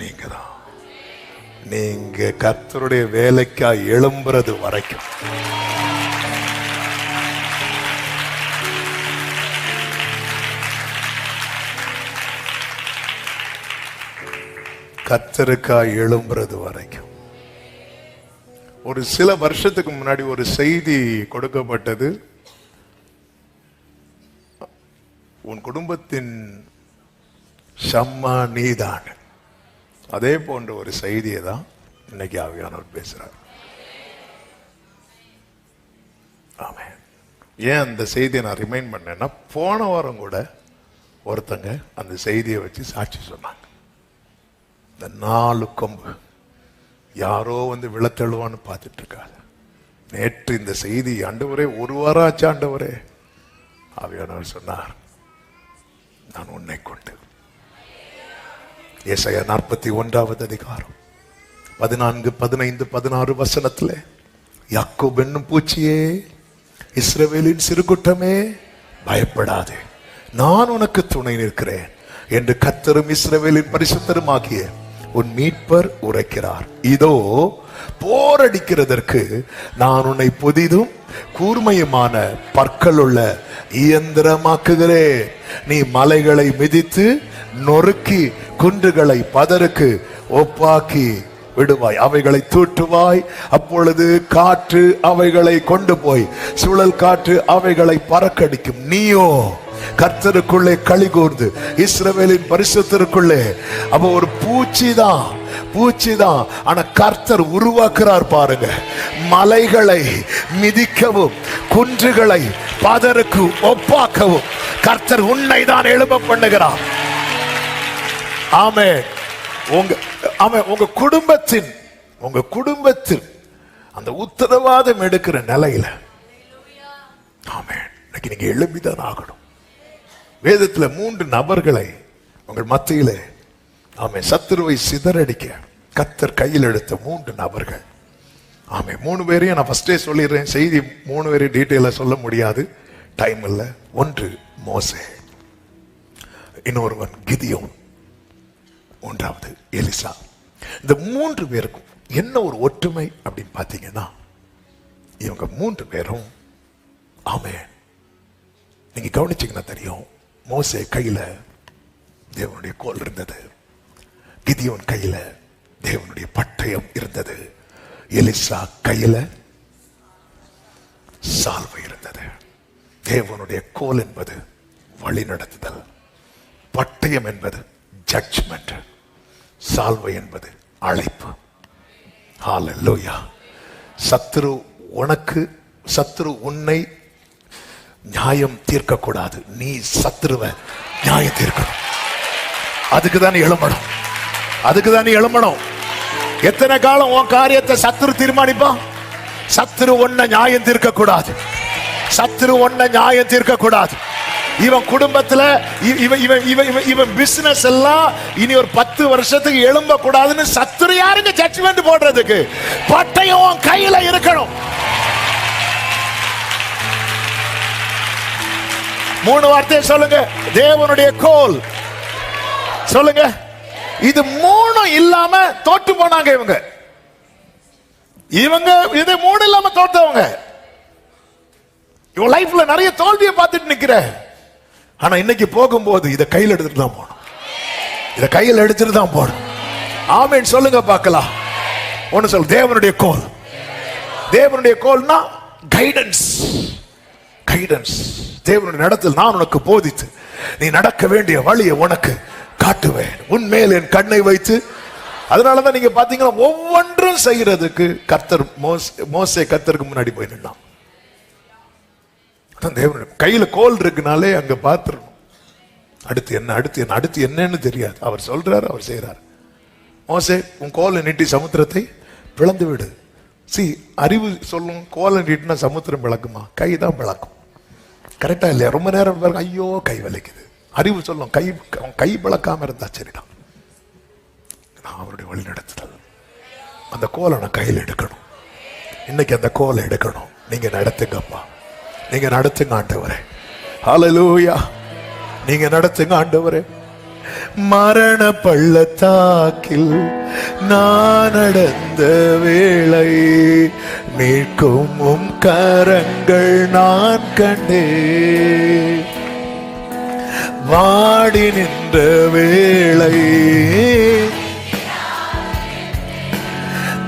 நீங்கதான். நீங்க கர்த்தருடைய வேலைக்கா எழும்புறது வரைக்கும் கர்த்தருக்கா எழும்புறது வரைக்கும். ஒரு சில வருஷத்துக்கு முன்னாடி ஒரு செய்தி கொடுக்கப்பட்டது. உன் குடும்பத்தின் ஷம்மா நீதான். அதே போன்ற ஒரு செய்தியை தான் இன்னைக்கு ஆவியானவர் பேசுறார். ஆமென். ஏன் அந்த செய்தியை நான் ரிமைண்ட் பண்ணேன்னா, போன வாரம் கூட ஒருத்தங்க அந்த செய்தியை வச்சு சாட்சி சொன்னாங்க. இந்த 4 கொம்பு யாரோ வந்து விழத்தழுவான்னு பார்த்துட்டு இருக்காங்க. நேற்று இந்த செய்தி, ஆண்டவரே 1 வாரம் ஆச்சு ஆண்டவரே. ஆவியானவர் சொன்னார், நான் உன்னை கொண்டு. ஏசாயா 41வது அதிகாரம் 14, 15, 16 வசனத்துல, யாக்கோபு என்னும் பூச்சியே, இஸ்ரவேலின் சிறுகுட்டமே, பயப்படாதே, நான் உனக்கு துணை நிற்கிறேன் என்று கர்த்தரும் இஸ்ரவேலின் பரிசுத்தருமாகிய உன் மீட்பர் உரைக்கிறார். இதோ போரடிக்கிறதற்கு நான் உன்னை புதிதும் கூர்மையுமான பற்களுள்ள இயந்திரமாக்குகிறேன். நீ மலைகளை மிதித்து நொறுக்கி குன்றுகளை பதருக்கு ஒப்பாக்கி விடுவாய், அவைகளை தூட்டுவாய். அப்பொழுது காற்று அவைகளை கொண்டு போய் சுழல் காற்று அவைகளை பறக்கடிக்கும். நீயோ கர்த்தருக்குள்ளே களி கூர்ந்து இஸ்ரவேலின் பரிசுத்தருக்குள்ளே. அப்ப ஒரு பூச்சிதான், பூச்சிதான். ஆனா கர்த்தர் உருவாக்குறார் பாருங்க. மலைகளை மிதிக்கவும் குன்றுகளை பதருக்கு ஒப்பாக்கவும் கர்த்தர் உன்னை தான் எழும்ப பண்ணுகிறார். ஆமென். உங்க குடும்பத்தில் அந்த உத்தரவாதம் எடுக்கிற நிலையில, ஆமென், இன்னைக்கு நீங்க எழும்பிதான் ஆகணும். வேதத்துல 3 நபர்களை உங்கள் மத்தியிலே, ஆமென், சத்துருவை சிதறடிக்க கர்த்தர் கையில் எடுத்த 3 நபர்கள். ஆமென். 3 பேரையும் நான் ஃபர்ஸ்டே சொல்லிடுறேன். செய்தி 3 பேரையும் டீட்டெயிலா சொல்ல முடியாது, டைம் இல்லை. 1 மோசே, இன்னொருவன் கிதியோன், 3வது எலிசா. இந்த 3 பேருக்கும் என்ன ஒரு ஒற்றுமை அப்படின்னு பாத்தீங்கன்னா, இவங்க 3 பேரும், ஆமென், நீங்க கவனிச்சீங்கன்னா தெரியும், மோசே கையில தேவனுடைய கோல் இருந்தது, கிதியோன் கையில தேவனுடைய பட்டயம் இருந்தது, எலிசா கையில சால்வை இருந்தது. தேவனுடைய கோல் என்பது வழி நடத்துதல், பட்டயம் என்பது ஜட்ஜ்மெண்ட், சால்வை என்பது அழைப்பு. ஹல்லேலூயா. சத்துரு உன்னை நியாயம் தீர்க்க கூடாது, நீ சத்துருவை நியாயம் தீர்க்கணும். அதுக்குதான் எழும்பணும், அதுக்குதான் எழும்பணும். எத்தனை காலம் உன் காரியத்தை சத்துரு தீர்மானிப்பான்? சத்துரு உன்னை நியாயம் தீர்க்க கூடாது, சத்துரு உன்னை நியாயம் தீர்க்க கூடாது. இவன் குடும்பத்துல இவன் பிசினஸ் எல்லாம் இனி ஒரு 10 வருஷத்துக்கு எழும்ப கூடாதுன்னு சத்துரு யாருங்க ஜட்ஜ்மெண்ட் போடுறதுக்கு? பட்டயம் கையில இருக்கணும். 3 வார்த்தையை சொல்லுங்க. தேவனுடைய கோல் சொல்லுங்க. இது 3 இல்லாம தோற்று போனாங்க இவங்க. இது 3 இல்லாம தோற்றவங்க. இவன் லைஃப்ல நிறைய தோல்வியை பார்த்துட்டு நிக்கிற. ஆனா இன்னைக்கு போகும்போது இதை கையில் எடுத்துட்டு தான் போகணும், இதை கையில் எடுத்துட்டு தான் போகணும். ஆமென் சொல்லுங்க பார்க்கலாம். ஒன்னு சொல்லு, தேவனுடைய கோல். தேவனுடைய கோல்னா கைடன்ஸ், கைடன்ஸ். தேவனுடைய நடத்தல், நான் உனக்கு போதித்து நீ நடக்க வேண்டிய வழியை உனக்கு காட்டுவேன், உன்மேல் என் கண்ணை வைத்து அதனாலதான் நீங்க பாத்தீங்கன்னா ஒவ்வொன்றும் செய்யறதுக்கு கர்த்தர் மோசே கர்த்தருக்கு முன்னாடி போய் நின்னான். தேவன் கையில கோல் இருக்குனாலே அங்க பாத்துறணும். அடுத்து என்ன அடுத்து என்ன அடுத்து என்னன்னு தெரியாது. அவர் சொல்றாரு, அவர் செய்யறாரு. மோசே உன் கோலை நீட்டி சமுத்திரத்தை பிளந்து விடு. அறிவு சொல்லும் கோலை நீட்டினா சமுத்திரம் பிளக்குமா? கை தான் பிளக்கும். கரெக்டா இல்லையா? ரொம்ப நேரம் பாருங்க, ஐயோ கை வலிக்குது. அறிவு சொல்லும் கை பிளக்காம இருந்தா சரிதான். நான் அவருடைய வழி நடத்துதல், அந்த கோலை நான் கையில் எடுக்கணும். இன்னைக்கு அந்த கோலை எடுக்கணும். நீங்க நடத்துங்கப்பா, நீங்க நடத்துங்க ஆண்டவரே. ஹல்லேலூயா, நீங்க நடத்துங்க ஆண்டவரே. மரண பள்ளத்தாக்கில் நான் நடந்த வேளை மீட்கும் உம் கரங்கள் நான் கண்டே. வாடி நின்ற வேளை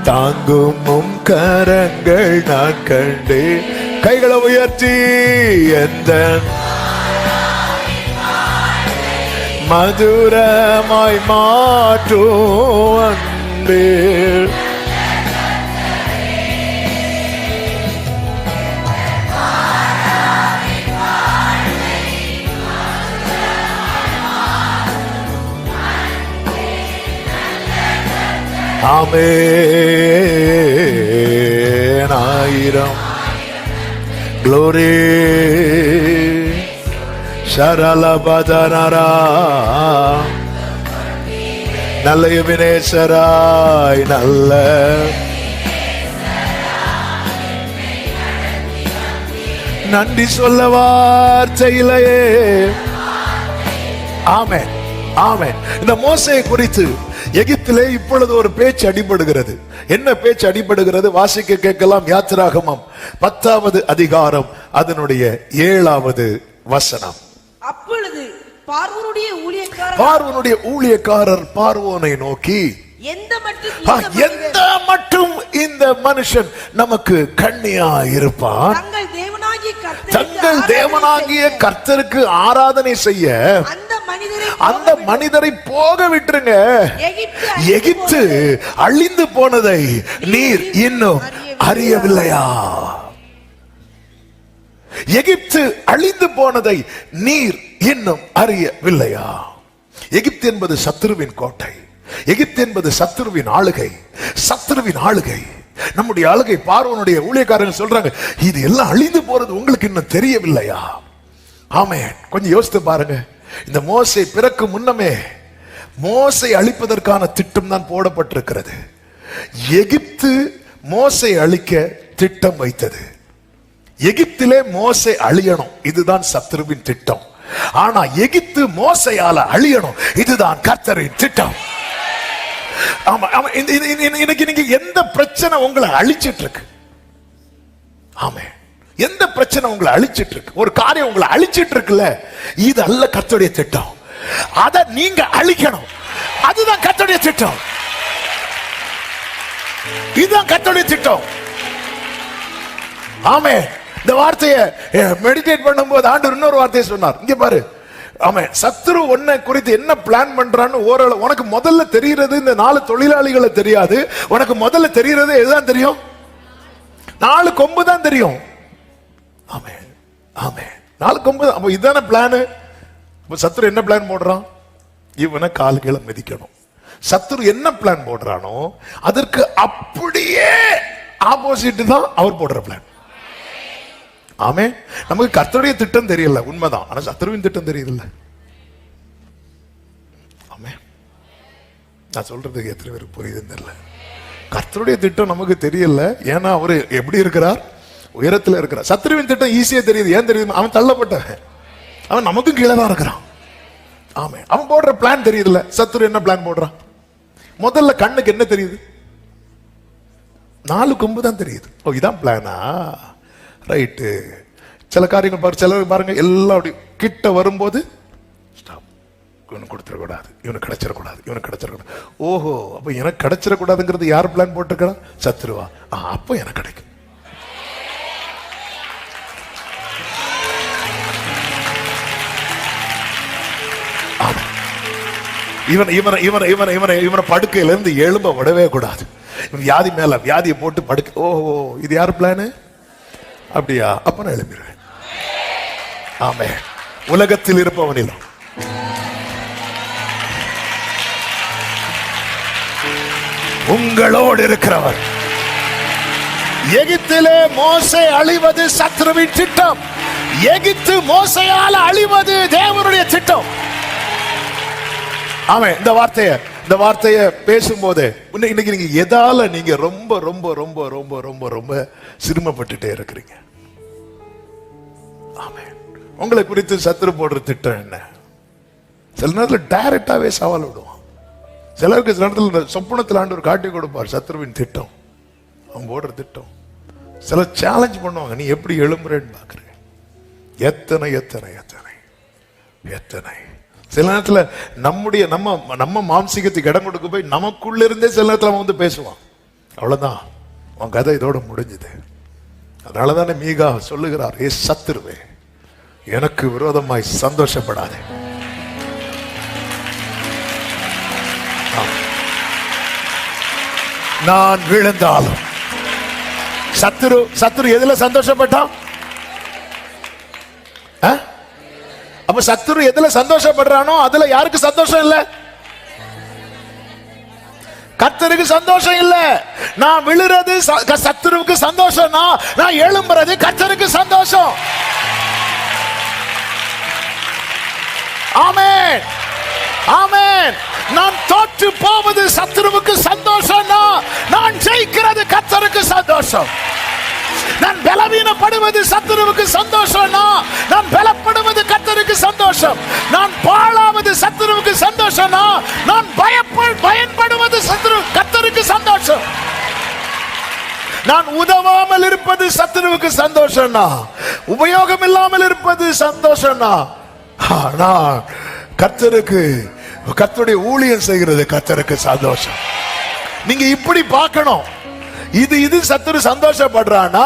தாங்கும் உம் கரங்கள் நான் கண்டே. கைகளை உயர்த்தி எந்த மதுரமாய் மாற்றும் அன்பே. ஆமென். ஆயிரம் glory சரலபதனரா நல்ல வினேசராய் நல்ல நன்றி சொல்ல வார்த்தையிலேயே. ஆமென், ஆமென். இந்த மோசேயை குறித்து எகிப்திலே இப்பொழுது ஒரு பேச்சு அடிபடுகிறது. என்ன பேச்சு அடிபடுகிறது? வாசிக்க கேட்கலாம். யாத்திராகமம் 10வது அதிகாரம் அதனுடைய 7வது வசனம். அப்பொழுது பார்வோனுடைய ஊழியக்காரர் பார்வோனை நோக்கி, எந்த மட்டும் இந்த மனுஷன் நமக்கு கண்ணியா இருப்பான், தங்கள் தேவனாகிய கர்த்தருக்கு ஆராதனை செய்ய அந்த மனிதரை போக விட்டுருங்க. எகிப்து அழிந்து போனதை நீர் இன்னும் அறியவில்லையா? எகிப்து அழிந்து போனதை நீர் இன்னும் அறியவில்லையா? எகிப்து என்பது சத்துருவின் கோட்டை. எகிப்து என்பது சத்துருவின் ஆளுகை. சத்துருவின் ஆளுகை நம்முடைய ஆளுகை. பார்வோனுடைய ஊழியக்காரங்க சொல்றாங்க, இது எல்லாம் அழிந்து போறது உங்களுக்கு இன்னும் தெரியவில்லையா? ஆமென். கொஞ்சம் யோசித்து பாருங்க. இந்த மோசே பிறக்கு முன்னமே மோசை அழிப்பதற்கான திட்டம் தான் போடப்பட்டிருக்கிறது. எகிப்து மோசை அழிக்க திட்டம் வைத்தது. எகிப்திலே மோசே அழியணும், இதுதான் சத்துருவின் திட்டம். ஆனா எகிப்து மோசையால அழியணும், இதுதான் கர்த்தரின் திட்டம். ஆமா, இன்னைக்கு நீங்க எந்த பிரச்சனை உங்களை அழிச்சிட்டு இருக்கு? ஆமே, எந்த பிரச்சனை உங்களை அழிச்சிட்டு இருக்கு? ஒரு காரியம் உங்களை அழிச்சிட்டு இருக்குல்ல, இது அல்ல கர்த்தருடைய திட்டம். அதை நீங்க அழிக்கணும், அதுதான் கர்த்தருடைய திட்டம். இதுதான் கர்த்தருடைய திட்டம். ஆமே, இந்த வார்த்தையை மெடிடேட் பண்ணும்போது ஆண்டவர் இன்னொரு வார்த்தையை சொன்னார். இங்க பாரு, ஆமே, சத்துரு உன்னை குறித்து என்ன பிளான் பண்றான்னு ஓரளவு உனக்கு முதல்ல தெரிகிறது. இந்த 4 தொழிலாளிகளை தெரியாது, உனக்கு முதல்ல தெரிகிறது எதுதான் தெரியும்? 4 கொம்பு தான் தெரியும். ஆமே, ஆமே, 4 கொம்பு. அப்ப இதுதானே பிளான். சத்துரு என்ன பிளான் போடுறான்? இவனை கால் கீழே மிதிக்கணும். சத்துரு என்ன பிளான் போடுறானோ அதற்கு அப்படியே ஆப்போசிட் தான் அவர் போடுற பிளான். ஆமே, நமக்கு கர்த்தருடைய திட்டம் தெரியல, உண்மைதான். ஆனா சத்துருவின் திட்டம் தெரியுதுல்ல. ஆமே, நான் சொல்றதுக்கு எத்தனை பேருக்கு புரியுதுன்னு தெரியல. கர்த்தருடைய திட்டம் நமக்கு தெரியல, ஏன்னா அவரு எப்படி இருக்கிறார்? உயரத்துல இருக்கிறார். சத்துருவின் திட்டம் ஈஸியா தெரியுது. ஏன் தெரியுது? அவன் தள்ளப்பட்டவன், அவன் நமக்கும் கீழே தான் இருக்கிறான். ஆமே, அவன் போடுற பிளான் தெரியுதுல்ல. சத்துரு என்ன பிளான் போடுறான்? முதல்ல கண்ணுக்கு என்ன தெரியுது? 4 கொம்பு தான் தெரியுது. ஓ, இதான் பிளானா? ரைட்டு. சில காரியங்கள் பாரு, சிலர் பாருங்க, எல்லாம் அப்படி கிட்ட வரும்போது இவனுக்கு கொடுத்துடக்கூடாது, இவனுக்கு கிடைச்சிடக்கூடாது, இவனுக்கு கிடைச்சிடக்கூடாது. ஓஹோ, அப்ப எனக்கு கிடைச்சிடக்கூடாதுங்கிறது யார் பிளான் போட்டிருக்கிறா? சத்துருவா. அப்போ எனக்கு கிடைக்கும். இவனை படுக்கையில இருந்து எழும்ப விடவே கூடாது. வியாதி மேல வியாதியை போட்டு படுக்க. ஓஹோ, இது யாரு பிளானு? அப்படியா? அப்ப நான் எழுப்பிடுவேன். ஆமே. உலகத்தில் இருப்பவனிலும் உங்களோடு இருக்கிறவர். எகிப்திலே மோசே அழிவது சத்ருவின் திட்டம். எகிப்து மோசையால் அழிவது தேவனுடைய திட்டம். ஆமே. இந்த வார்த்தையை பேசும்போது இன்னைக்கு நீங்க எதால நீங்க ரொம்ப ரொம்ப ரொம்ப ரொம்ப ரொம்ப ரொம்ப சிரமப்பட்டுட்டே இருக்கிறீங்க? ஆமே. உங்களை குறித்து சத்துரு போடுற திட்டம் என்ன? சில நேரத்தில் டைரக்டாவே சவால் விடுவான். சிலருக்கு சில நேரத்தில் சொப்பனத்தில் ஆண்டவர் காட்டி கொடுப்பார் சத்ருவின் திட்டம், அவன் போடுற திட்டம். சில சேலஞ்ச் பண்ணுவாங்க, நீ எப்படி எழும்புறேன்னு பாக்குறேன். எத்தனை எத்தனை எத்தனை எத்தனை சில நேரத்துல நம்ம மாம்சீகத்துக்கு இடம் கொடுக்க போய் நமக்குள்ள இருந்தே சில நேரத்துல அவன் வந்து பேசுவான். அவ்வளவுதான், அவன் கதை இதோட முடிஞ்சது. அதனாலதானே மீகா சொல்லுகிறார், ஏ சத்துருவே, எனக்கு விரோதமாய் சந்தோஷப்படாதே. நான் விழுந்தாலும் சத்துரு எதுல சந்தோஷப்பட்டான்? அப்ப சத்துரு எதுல சந்தோஷப்படுறானோ அதுல யாருக்கு சந்தோஷம் இல்ல? கர்த்தருக்கு சந்தோஷம் இல்ல. நான் விழுறது சத்துருவுக்கு சந்தோஷம், நான் எழும்புறது கர்த்தருக்கு சந்தோஷம். ஆமென், ஆமென். நான் தோற்று போவது சத்துருவுக்கு சந்தோஷம், நான் ஜெயிக்கிறது கர்த்தருக்கு சந்தோஷம். நான் பலவீனப்படுவது சத்துருவுக்கு சந்தோஷம், நான் பலப்படுவது கர்த்தருக்கு சந்தோஷம். நான் பாழாவது சத்துருவுக்கு சந்தோஷம், நான் பயன்படுவது கர்த்தருக்கு சந்தோஷம். நான் உதவாமல் இருப்பது சத்துருவுக்கு சந்தோஷம், உபயோகம் இல்லாமல் இருப்பது சந்தோஷம். நான் கர்த்தருடைய ஊழியம் செய்கிறது கர்த்தருக்கு சந்தோஷம். நீங்க இப்படி பார்க்கணும். இது சத்துரு சந்தோஷப்படுறானா?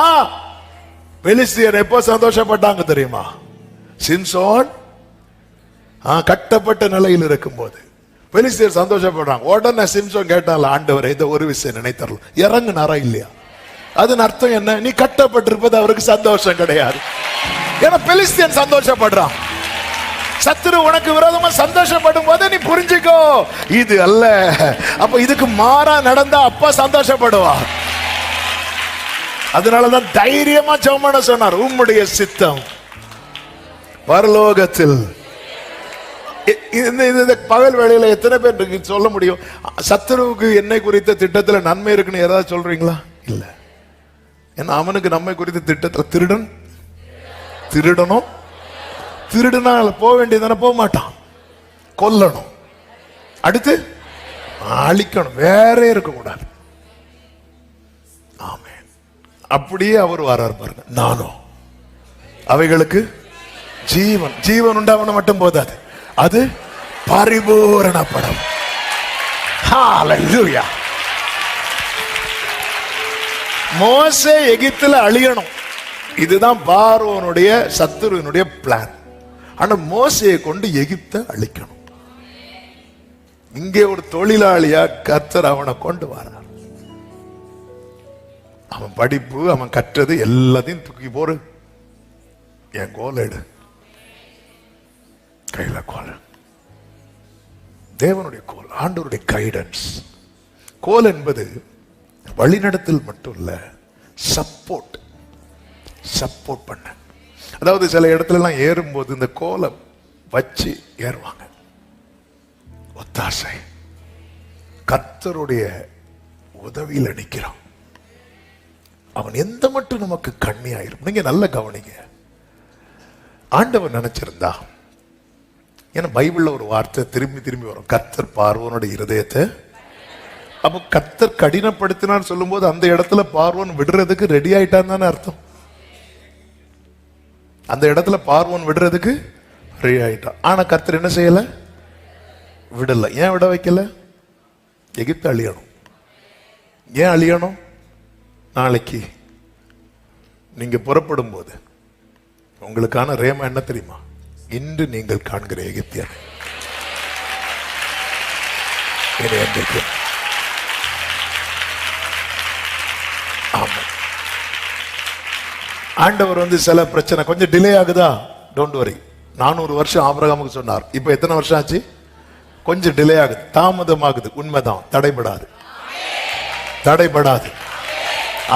பெலிஸ்தியர் எப்போ சந்தோஷப்பட்டாங்க தெரியுமா? சிம்சோன் கட்டப்பட்ட நிலையில் இருக்கும் போது பெலிஸ்தியர் சந்தோஷப்படுறாங்க. உடனே சிம்சோன் கேட்டால, ஆண்டவரே இந்த ஒரு விஷயம் நினைத்தரலாம், இறங்குனாரா இல்லையா? அதன் அர்த்தம் என்ன? நீ கட்டப்பட்டிருப்பது அவருக்கு சந்தோஷம் கிடையாது. ஏன்னா பெலிஸ்தியன் சந்தோஷப்படுறான். சத்துரு உனக்கு விரோதமா சந்தோஷப்படும் போது நீ புரிஞ்சுக்கோ, இது அல்ல. அப்ப இதுக்கு மாறா நடந்தா அப்பா சந்தோஷப்படுவா. அதனாலதான் தைரியமா ஜெபம் பண்ண சொன்னார். உம்முடைய சித்தம் பரலோகத்தில். இந்த பகல் வேளையில எத்தனை பேர் சொல்ல முடியும் சத்துருவுக்கு என்னை குறித்த திட்டத்துல நன்மை இருக்குன்னு யாராவது சொல்றீங்களா? இல்ல. ஏன்னா அவனுக்கு நம்மை குறித்த திட்டத்துல திருடணும், திருடுனா போக வேண்டியதானே, போக மாட்டான். கொல்லணும், அடுத்து அழிக்கணும், வேற இருக்க கூடாது. ஆமென். அப்படியே அவர் வரார் பாருங்க. நானும் அவைகளுக்கு ஜீவன் உண்டாவன மட்டும் போதாது, அது பரிபூரணப்படும். ஹல்லேலூயா. மோசே எகிப்துல அழியணும். இதுதான் பார்வோனுடைய சத்துருவினுடைய பிளான். ஆனா மோசையை கொண்டு எகிப்தை அழிக்கணும். இங்கே ஒரு தொழிலாளியா கர்த்தர் அவனை கொண்டு வரார். அவன் படிப்பு, அவன் கற்றது எல்லாத்தையும் தூக்கி போரு, என் கோல் எடு, கையில கோல். தேவனுடைய கோல், ஆண்டவருடைய கைடன்ஸ். கோல் என்பது வழிநடத்தல் மட்டும் இல்ல, சப்போர்ட் பண்ண. அதாவது சில இடத்துல எல்லாம் ஏறும்போது இந்த கோலை வச்சு ஏறுவாங்க. ஒத்தாசை, கர்த்தருடைய உதவியில் நிற்கிறான். அவன் எந்த மட்டும் நமக்கு கண்ணியாயிரும். நீங்க நல்ல கவனிங்க. ஆண்டவர் நினைச்சிருந்தா, ஏன்னா பைபிள்ல ஒரு வார்த்தை திரும்பி வரும், கர்த்தர் பார்வோனுடைய இருதயத்தை. அப்போ கர்த்தர் கடினப்படுத்தினான்னு சொல்லும் போது அந்த இடத்துல பார்வோன் விடுறதுக்கு ரெடி ஆயிட்டான்னு தானே அர்த்தம். அந்த இடத்துல பார்வோன் விடுறதுக்கு ரெடி ஆயிட்டான். ஆனா கர்த்தர் என்ன செய்யல? விடல. ஏன் விட வைக்கல? எகிப்து அழியணும். ஏன் அழியணும்? நாளைக்கு நீங்க புறப்படும் போது உங்களுக்கான ரேமா என்ன தெரியுமா? இன்று நீங்கள் காண்கிற எகிப்தியன். இனி என்றைக்கும். ஆமா. ஆண்டவர் சில பிரச்சனை கொஞ்சம் டிலே ஆகுதா, டோன்ட் வரி. 400 வருஷம் ஆபிரகாமுக்கு சொன்னார். இப்ப எத்தனை வருஷம் ஆச்சு? கொஞ்சம் டிலே ஆகுது, தாமதமாகுது, உண்மைதான். தடைபடாது, தடைபடாது.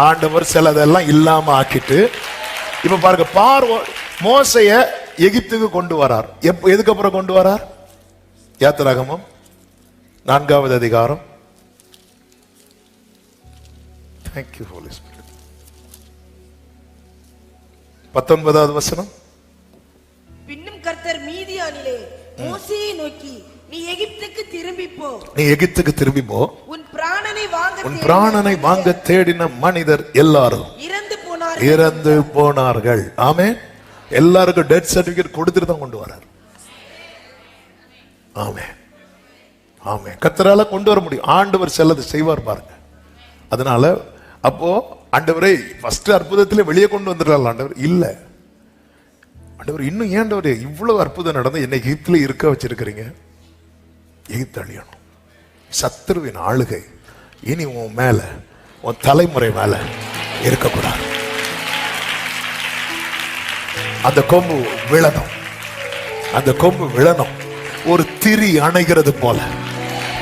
ஆண்டவர் சிலதெல்லாம் இல்லாம ஆக்கிட்டு இப்ப பாருங்க, மோசைய எகிப்துக்கு கொண்டு வரார். எதுக்கு அப்புறம் கொண்டு வரார்? யாத்திராகமம் 4வது அதிகாரம். Thank you, Holy Spirit. 19வது வசனம். பின்னும் கர்த்தர் மீதியானிலே மோசேயை நோக்கி, நீ எகிப்துக்கு திரும்பி போ, நீ எகிப்துக்கு திரும்பி போ, உன் பிராணனை வாங்க தேடின மனிதர் எல்லாரும் இறந்து போனார்கள். ஆமே. எல்லாருக்கும் டெத் சர்டிபிகேட் கொடுத்துட்டு தான் கொண்டு வரார். ஆமே, ஆமே. கர்த்தரால கொண்டு வர முடியும். ஆண்டவர் செல்லது செய்வார் பாருங்க. அதனால அப்போ ஆண்டவரை ஃபர்ஸ்ட் அற்புதத்திலே வெளியே கொண்டு வந்துடலாம். ஆண்டவர் இல்ல, ஆண்டவர் இன்னும் ஏன் ஆண்டவர் இவ்வளவு அற்புதம் நடந்து என்னை எகிப்திலே இருக்க வச்சிருக்கிறீங்க? எகிப்து அழியணும். சத்துருவின் ஆளுகை இனி உன் மேல, உன் தலைமுறை மேல இருக்கக்கூடாது. அந்த கொம்பு விழணும், அந்த கொம்பு விழணும். ஒரு திரி அணைகிறது போல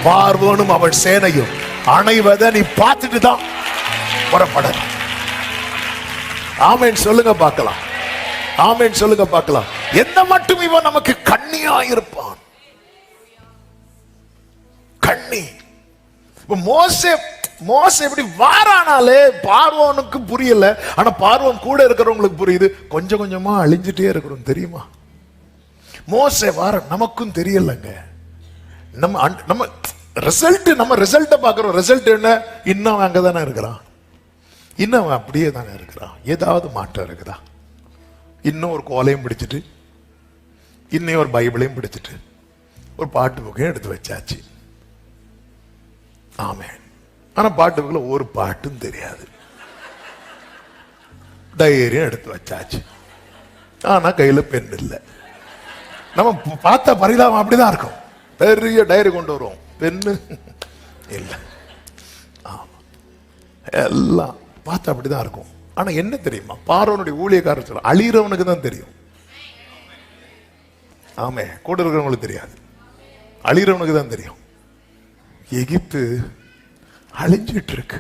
பார்வோனும் அவன் சேனையும் அணைவதை நீ பார்த்துட்டு தான் புறப்படணும். ஆமென் சொல்லுங்க பார்க்கலாம். ஆமென் சொல்லுங்க பார்க்கலாம். எந்த மட்டும் இவன் நமக்கு கண்ணியா இருப்பான். கண்ணி. மோசே இப்படி வாரானாலே பார்வோனுக்கு புரியல. ஆனா பார்வோன் கூட இருக்கிறவங்களுக்கு புரியுது. கொஞ்சம் கொஞ்சமா அழிஞ்சிட்டே இருக்கிறோம் தெரியுமா? மோசே வார நமக்கும் தெரியலங்க. நம்ம ரிசல்ட் பாக்குறோம். ரிசல்ட் என்ன? இன்னும் அங்கதானே இருக்கிறான், இன்னும் அப்படியே தானே இருக்கிறான். ஏதாவது மாற்றம் இருக்குதா? இன்னும் ஒரு கோலையும் பிடிச்சிட்டு, இன்னும் ஒரு பைபிளையும் பிடிச்சிட்டு, ஒரு பாட்டு புக்கையும் எடுத்து வச்சாச்சு. ஆமே. ஆனா பாட்டு புக்கில் ஒரு பாட்டும் தெரியாது. டைரியும் எடுத்து வச்சாச்சு, ஆனா கையில பெண் இல்லை. நம்ம பார்த்த பரிதாபம் அப்படிதான் இருக்கும். பெரிய டைரி கொண்டு வருவோம், பெண்ணு இல்லை. ஆமா, எல்லாம் பார்த்தா அப்படிதான் இருக்கும். ஆனா என்ன தெரியுமா? பார்வோனுடைய ஊழியக்காரர் சொல்ல அழிகிறவனுக்கு தான் தெரியும். ஆமே, கூட இருக்கிறவங்களுக்கு தெரியாது, அழிகிறவனுக்கு தான் தெரியும். எகிப்து அழிஞ்சிட்டு இருக்கு,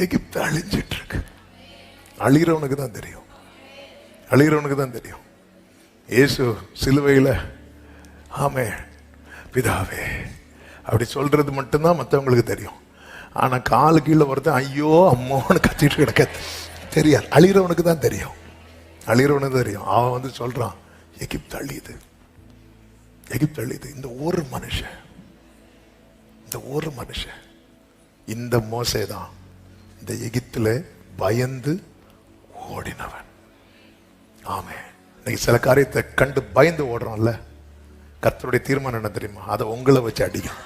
எகிப்து அழிஞ்சிட்டு இருக்கு. அழிகிறவனுக்கு தான் தெரியும், அழிகிறவனுக்கு தான் தெரியும். இயேசு சிலுவையில் ஆமே பிதாவே அப்படி சொல்றது மட்டும்தான் மற்றவங்களுக்கு தெரியும். ஆனா காலு கீழே ஒருத்தன் ஐயோ அம்மோன்னு கத்திட்டு கிடக்க தெரியாது. அழிகிறவனுக்கு தான் தெரியும், அழிகிறவனுக்கு தெரியும். அவன் சொல்றான் எகிப்து அழியுது, எகிப்து அழியுது. இந்த ஒரு மனுஷன், இந்த ஒரு மனுஷன், இந்த மோசே தான் இந்த எகிப்துல பயந்து ஓடினவன். ஆமே. இன்னைக்கு சில காரியத்தை கண்டு பயந்து ஓடுறோம்ல, கர்த்தருடைய தீர்மானம் என்ன தெரியுமா? அதை உங்களை வச்சு அடிக்கும்,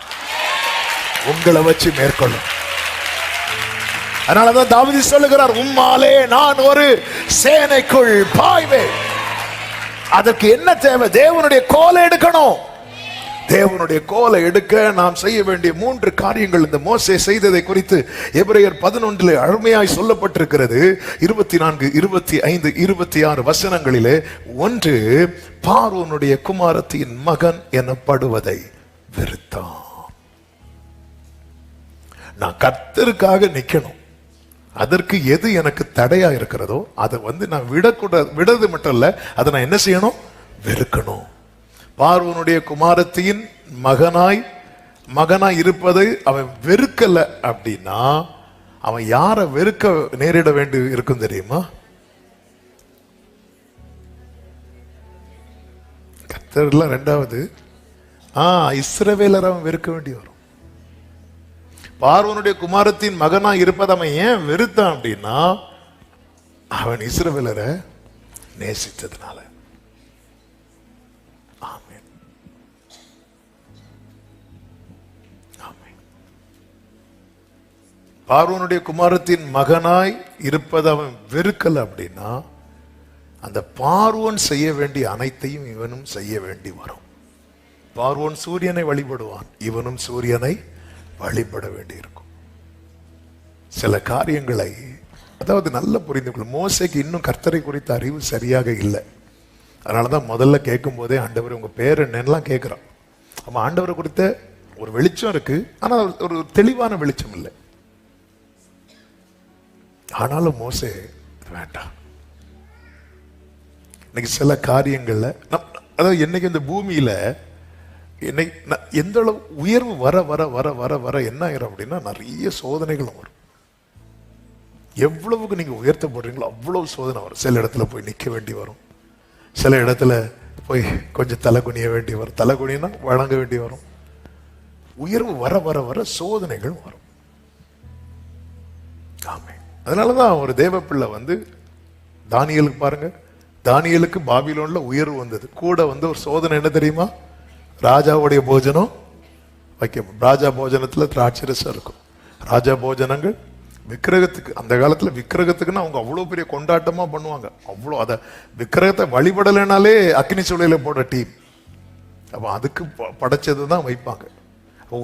உங்களை வச்சு மேற்கொள்ளும். அதனாலதான் தாவீது சொல்லுகிறார், உம்மாலே நான் ஒரு சேனைக்குள் பாய்வேன். அதற்கு என்ன தேவை? தேவனுடைய கோலை எடுக்கணும். தேவனுடைய கோலை எடுக்க நாம் செய்ய வேண்டிய 3 காரியங்கள் இந்த மோசே செய்ததை குறித்து எபிரேயர் 11 அருமையாய் சொல்லப்பட்டிருக்கிறது. 24, 25, 26 வசனங்களிலே. 1, பார்வோனுடைய குமாரத்தின் மகன் எனப்படுவதை வெறுத்தான். நான் கர்த்தருக்காக நிக்கணும். அதற்கு எது எனக்கு தடையா இருக்கிறதோ அதை நான் விடக்கூடாது. விடுறது மட்டும் இல்ல, அதை நான் என்ன செய்யணும்? வெறுக்கணும். பார்வோனுடைய குமாரத்தின் மகனாய் இருப்பதை அவன் வெறுக்கல அப்படின்னா அவன் யாரை வெறுக்க நேரிட வேண்டி இருக்கும் தெரியுமா? கர்த்தர்ல 2வது இஸ்ரவேலர் அவன் வெறுக்க வேண்டி வரும். பார்வோனுடைய குமாரத்தின் மகனாய் இருப்பதை அவன் ஏன் வெறுத்தான் அப்படின்னா அவன் இஸ்ரவேலரை நேசித்ததுனால. பார்வோனுடைய குமாரத்தின் மகனாய் இருப்பதை அவன் வெறுக்கல அப்படின்னா அந்த பார்வோன் செய்ய வேண்டிய அனைத்தையும் இவனும் செய்ய வேண்டி வரும். பார்வோன் சூரியனை வழிபடுவான், இவனும் சூரியனை வழிபட வேண்டியிருக்கும். சில காரியங்களை அதாவது நல்ல புரிந்து கொள்ளும். மோசேக்கு இன்னும் கர்த்தரை குறித்த அறிவு சரியாக இல்லை. அதனாலதான் முதல்ல கேட்கும் போதே ஆண்டவர் உங்க பேர் என்னெல்லாம் கேட்கிறான். அவன் ஆண்டவரை குறித்த ஒரு வெளிச்சம் இருக்கு, ஆனால் ஒரு தெளிவான வெளிச்சம் இல்லை. ஆனாலும் மோசே வேண்டாம். இன்னைக்கு சில காரியங்கள்ல அதாவது என்னைக்கு இந்த பூமியில எந்த அளவு உயர்வு வர வர வர வர வர என்ன ஆயிரும் அப்படின்னா நிறைய சோதனைகளும் வரும். எவ்வளவுக்கு நீங்க உயர்த்தப்படுறீங்களோ அவ்வளவு சோதனை வரும். சில இடத்துல போய் நிக்க வேண்டி வரும், சில இடத்துல போய் கொஞ்சம் தலை குனிய வேண்டி வரும், தலை குனினா வழங்க வேண்டி வரும். உயர்வு வர வர வர சோதனைகள் வரும். ஆமே. அதனாலதான் ஒரு தேவ பிள்ளை வந்து தானியேலுக்கு பாருங்க, தானியேலுக்கு பாபிலோன்ல உயர்வு வந்தது. கூட வந்து ஒரு சோதனை என்ன தெரியுமா? ராஜாவுடைய போஜனம் வைக்க, ராஜா போஜனத்துல திராட்சை ரசம் இருக்கும். ராஜா போஜனங்கள் விக்கிரகத்துக்கு, அந்த காலத்துல விக்கிரகத்துக்குன்னு அவங்க அவ்வளவு பெரிய கொண்டாட்டமா பண்ணுவாங்க. அவ்வளோ அத விக்கிரகத்தை வழிபடலைனாலே அக்னி சூளையில போடுற டீம். அப்ப அதுக்கு படைச்சதுதான் வைப்பாங்க.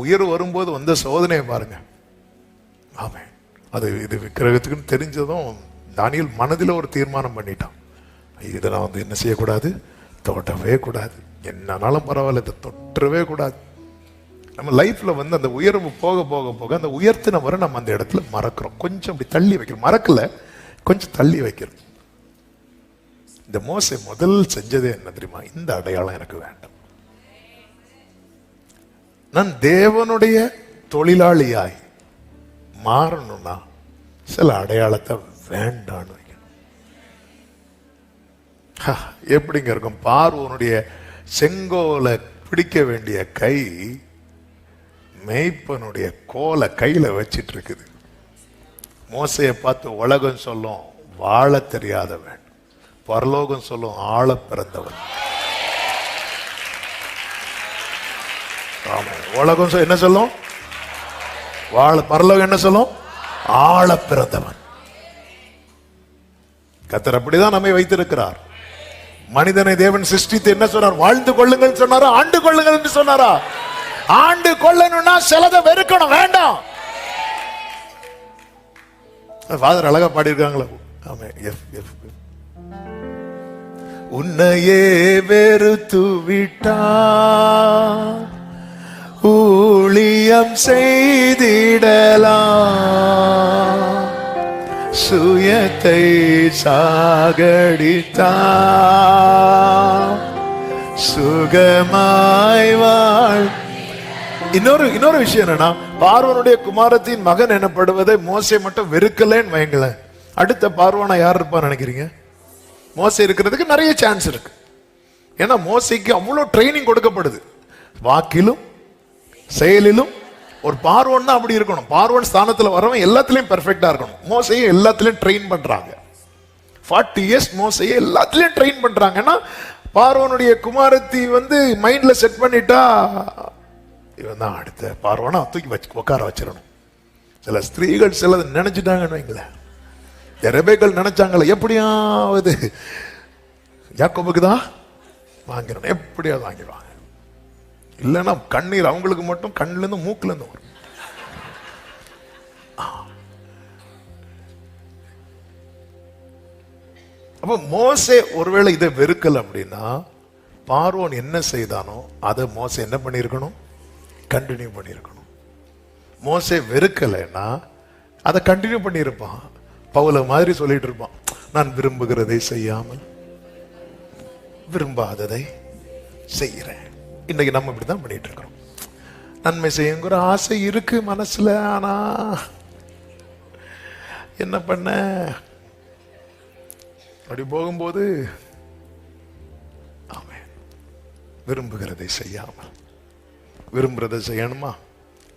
உயர்வு வரும்போது வந்த சோதனையை பாருங்க. ஆமே. அது இது விக்கிரகத்துக்குன்னு தெரிஞ்சதும் தானியேல் மனதில் ஒரு தீர்மானம் பண்ணிட்டான், இதை நான் வந்து என்ன செய்யக்கூடாது, தொட்டவே கூடாது, என்னன்னாலும் பரவாயில்ல, இதை தொற்றவே கூடாது. நம்ம லைஃப்ல வந்து அந்த உயர்வு போக போக போக அந்த உயர்த்தின வரை நம்ம அந்த இடத்துல மறக்கிறோம். கொஞ்சம் அப்படி தள்ளி வைக்கிறோம், மறக்கல, கொஞ்சம் தள்ளி வைக்கிறோம். இந்த மோசே முதல் செஞ்சதே என்ன தெரியுமா? இந்த அடையாளம் எனக்கு வேண்டாம், நான் தேவனுடைய தொழிலாளியாய் மாறணும்னா சில அடையாளத்தை வேண்டான்னு வைக்கணும். எப்படிங்க இருக்கும்? பார்வோனுடைய செங்கோலை பிடிக்க வேண்டிய கை மேய்ப்பனுடைய கோலை கையில வச்சிட்டு இருக்குது. மோசையை பார்த்து உலகம் சொல்லும் வாழ தெரியாதவன், பரலோகம் சொல்லும் ஆள பிறந்தவன். ஆமா, உலகம் என்ன சொல்லும்? வாழ. பரலோகம் என்ன சொல்லும்? ஆள பிறந்தவன். கர்த்தர் அப்படிதான் நம்மை வைத்திருக்கிறார். மனிதனை தேவன் சிருஷ்டித்து என்ன சொன்னார்? வாழ்ந்து கொள்ளுங்கள் சொன்னாரா? ஆண்டு கொள்ளுங்கள் என்று சொன்னாரா? ஆண்டு கொள்ளணும்னா சிலதை வெறுக்கணும், வேண்டாம். ஃபாதர் அழகா பாடியிருக்காங்களா? ஆமே. உன்னையே வெறுத்து விட்டா ஊழியம் செய்திடலாம், சுயத்தை சாகடித்தா சுகமாய் வாழ். இன்னொரு விஷயம் என்னன்னா, பார்வோனுடைய குமாரத்தின் மகன் எனப்படுவதை மோசே மட்டும் வெறுக்கலன்னு வைங்களேன், அடுத்த பார்வோனா யார் இருப்பான்னு நினைக்கிறீங்க? மோசே இருக்கிறதுக்கு நிறைய சான்ஸ் இருக்கு. ஏன்னா மோசைக்கு அவ்வளவு ட்ரைனிங் கொடுக்கப்படுது, வாக்கிலும் செயலிலும். ஒரு பார்வோன்னா அப்படி இருக்கணும். பார்வோன் ஸ்தானத்துல வரவன் எல்லாத்திலையும் பெர்ஃபெக்டா இருக்கணும். மோசையை எல்லாத்திலையும் ட்ரெயின் பண்றாங்க. 40 years மோசையை எல்லாத்திலையும் ட்ரெயின் பண்றாங்கன்னா, பார்வோனுடைய குமாரத்தி வந்து மைண்ட்ல செட் பண்ணிட்டா இவன் தான் அடுத்த பார்வோனா தூக்கி வச்சு உட்கார வச்சிடணும். சில ஸ்திரீகள் சிலது நினைச்சிட்டாங்கன்னு வைங்களேன். ரெபேக்காள் நினைச்சாங்களே, எப்படியாவது யாக்கோபுக்கு தான் வாங்கிடணும், எப்படியாவது வாங்கிடுவாங்க. இல்லைன்னா கண்ணீர் அவங்களுக்கு மட்டும் கண்ணுல இருந்து மூக்குல இருந்து வரும். அப்ப மோசே ஒருவேளை இதை வெறுக்கல அப்படின்னா, பார்வோன் என்ன செய்தானோ அதை மோசே என்ன பண்ணிருக்கணும்? கண்டினியூ பண்ணிருக்கணும். மோசே வெறுக்கலைன்னா அதை கண்டினியூ பண்ணியிருப்பான். பவுல மாதிரி சொல்லிட்டு இருப்பான், நான் விரும்புகிறதை செய்யாமல் விரும்பாததை செய்கிறேன். இன்னைக்கு நம்ம இப்படிதான் பண்ணிட்டு இருக்கிறோம். நன்மை செய்யுங்கிற ஆசை இருக்கு மனசுல, ஆனா என்ன பண்ண, அப்படி போகும்போது ஆமென், விரும்புகிறதை செய்யாமல். விரும்புறதை செய்யணுமா?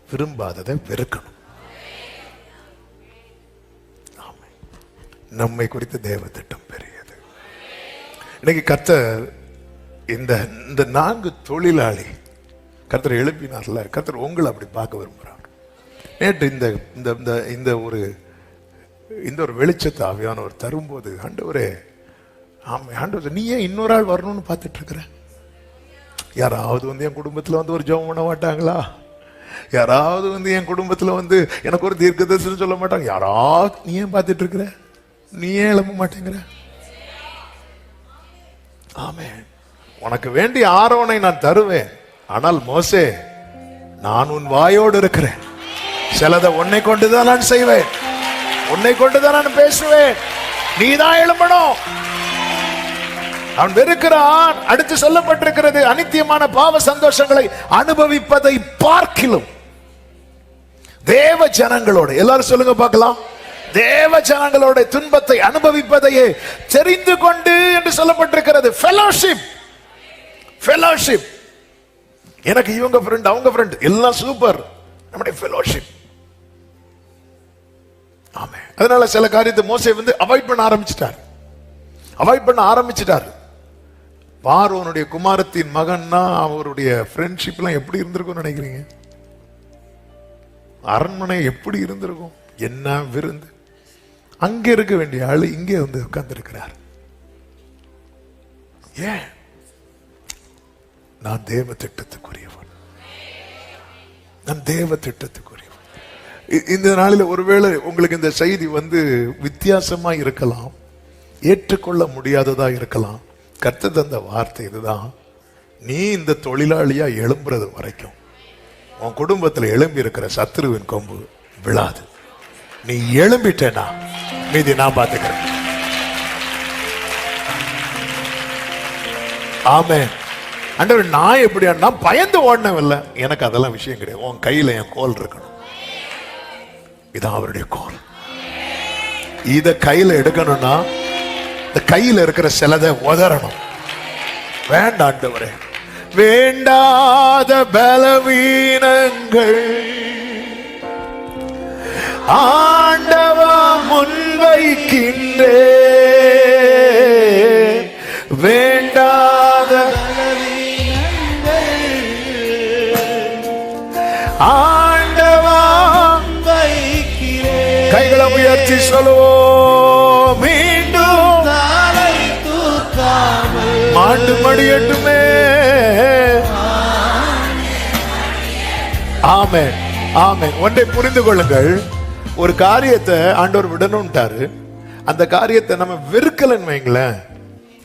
விரும்பாததை வெறுக்கணும். ஆமென். நம்மை குறித்த தேவ திட்டம் பெரியது. இன்னைக்கு கர்த்தர் இந்த 4 தொழிலாளி கர்த்தர் எழுப்பினார்ல, கர்த்தர் உங்களை அப்படி பார்க்க விரும்புறார். நேற்று இந்த ஒரு வெளிச்சத்தை ஆவியானவர் தரும்போது, ஆண்டவரே, ஆமா ஆண்டவர், நீ ஏன் இன்னொரு ஆள் வரணும்னு பார்த்துட்டு இருக்கிற? யாராவது வந்து என் குடும்பத்துல வந்து ஒரு ஜெபம் பண்ண மாட்டாங்களா? யாராவது வந்து என் குடும்பத்துல வந்து எனக்கு ஒரு தீர்க்கதரிசனம் சொல்ல மாட்டாங்க? யாராவது நீ ஏன் பார்த்துட்டு இருக்கிற? நீ ஏன் எழும்ப மாட்டேங்கிற? ஆமென். உனக்கு வேண்டிய ஆரோனை நான் தருவேன். ஆனால் மோசே, நான் உன் வாயோடு இருக்கிறேன். சிலதை உன்னை கொண்டுதான் நான் செய்வேன், உன்னை கொண்டுதான் நான் பேசுவேன். நீதான் எழும்பணும். அவன் வெறுக்கிறான். அடுத்து சொல்லப்பட்டிருக்கிறது, அனித்தியமான பாவ சந்தோஷங்களை அனுபவிப்பதை பார்க்கிலும் தேவ ஜனங்களோட, எல்லாரும் சொல்லுங்க பார்க்கலாம், தேவ ஜனங்களோட துன்பத்தை அனுபவிப்பதையே தெரிந்து கொண்டு என்று சொல்லப்பட்டிருக்கிறது. Fellowship, fellowship. எனக்கு இவங்க ஃப்ரெண்ட், அவங்க ஃப்ரெண்ட், எல்லாம் சூப்பர். நம்முடைய ஃபெலோஷிப். ஆமென். அதனால சில காரியத்தை மோசே வந்து அவாய்ட் பண்ண ஆரம்பிச்சிட்டார். பார்வோனுடைய குமாரத்தின் மகன்னா அவருடைய ஃப்ரெண்ட்ஷிப் எல்லாம் எப்படி இருந்திருக்கும் நினைக்கிறீங்க? அரண்மனை எப்படி இருந்திருக்கும்? என்ன விருந்து! அங்க இருக்க வேண்டிய ஆளு இங்கே வந்து உட்கார்ந்து இருக்கிறார். ஏன்? நான் தேவ திட்டத்துக்குரியவன், நான் தேவ திட்டத்துக்குரியவன். இந்த நாளில் ஒருவேளை உங்களுக்கு இந்த செய்தி வந்து வித்தியாசமா இருக்கலாம், ஏற்றுக்கொள்ள முடியாததா இருக்கலாம். கர்த்தர் தந்த வார்த்தை இதுதான், நீ இந்த தொழிலாளியா எழும்புறது வரைக்கும் உன் குடும்பத்தில் எழும்பி இருக்கிற சத்துருவின் கொம்பு விழாது. நீ எழும்பிட்டேனா மீதி நான் பார்த்துக்கிறேன். ஆமென். ஆண்டவர், நான் எப்படி நான் பயந்து ஓடனவில்லை, எனக்கு அதெல்லாம் விஷயம் கிடையாது. உன் கையில என் கோல் இருக்கணும். இதான் அவருடைய கோல். இத கையில எடுக்கணும்னா இந்த கையில இருக்கிற சிலதை உதறணும். வேண்டாம் ஆண்டவரே, வேண்டாத பலவீனங்கள் ஆண்டவா முன்வைக்கின்றே, வேண்டாத ஆண்டவா வைக்கிறேன். கைகளை உயர்த்தி சொல்லுவோம், மீண்டும் மாண்டு மடியட்டுமே. ஆமென், ஆமென். ஒன்றை புரிந்து கொள்ளுங்கள், ஒரு காரியத்தை ஆண்டவர் விடணும்ட்டாரு. அந்த காரியத்தை நம்ம வெறுக்கலன்னு வைங்களேன்,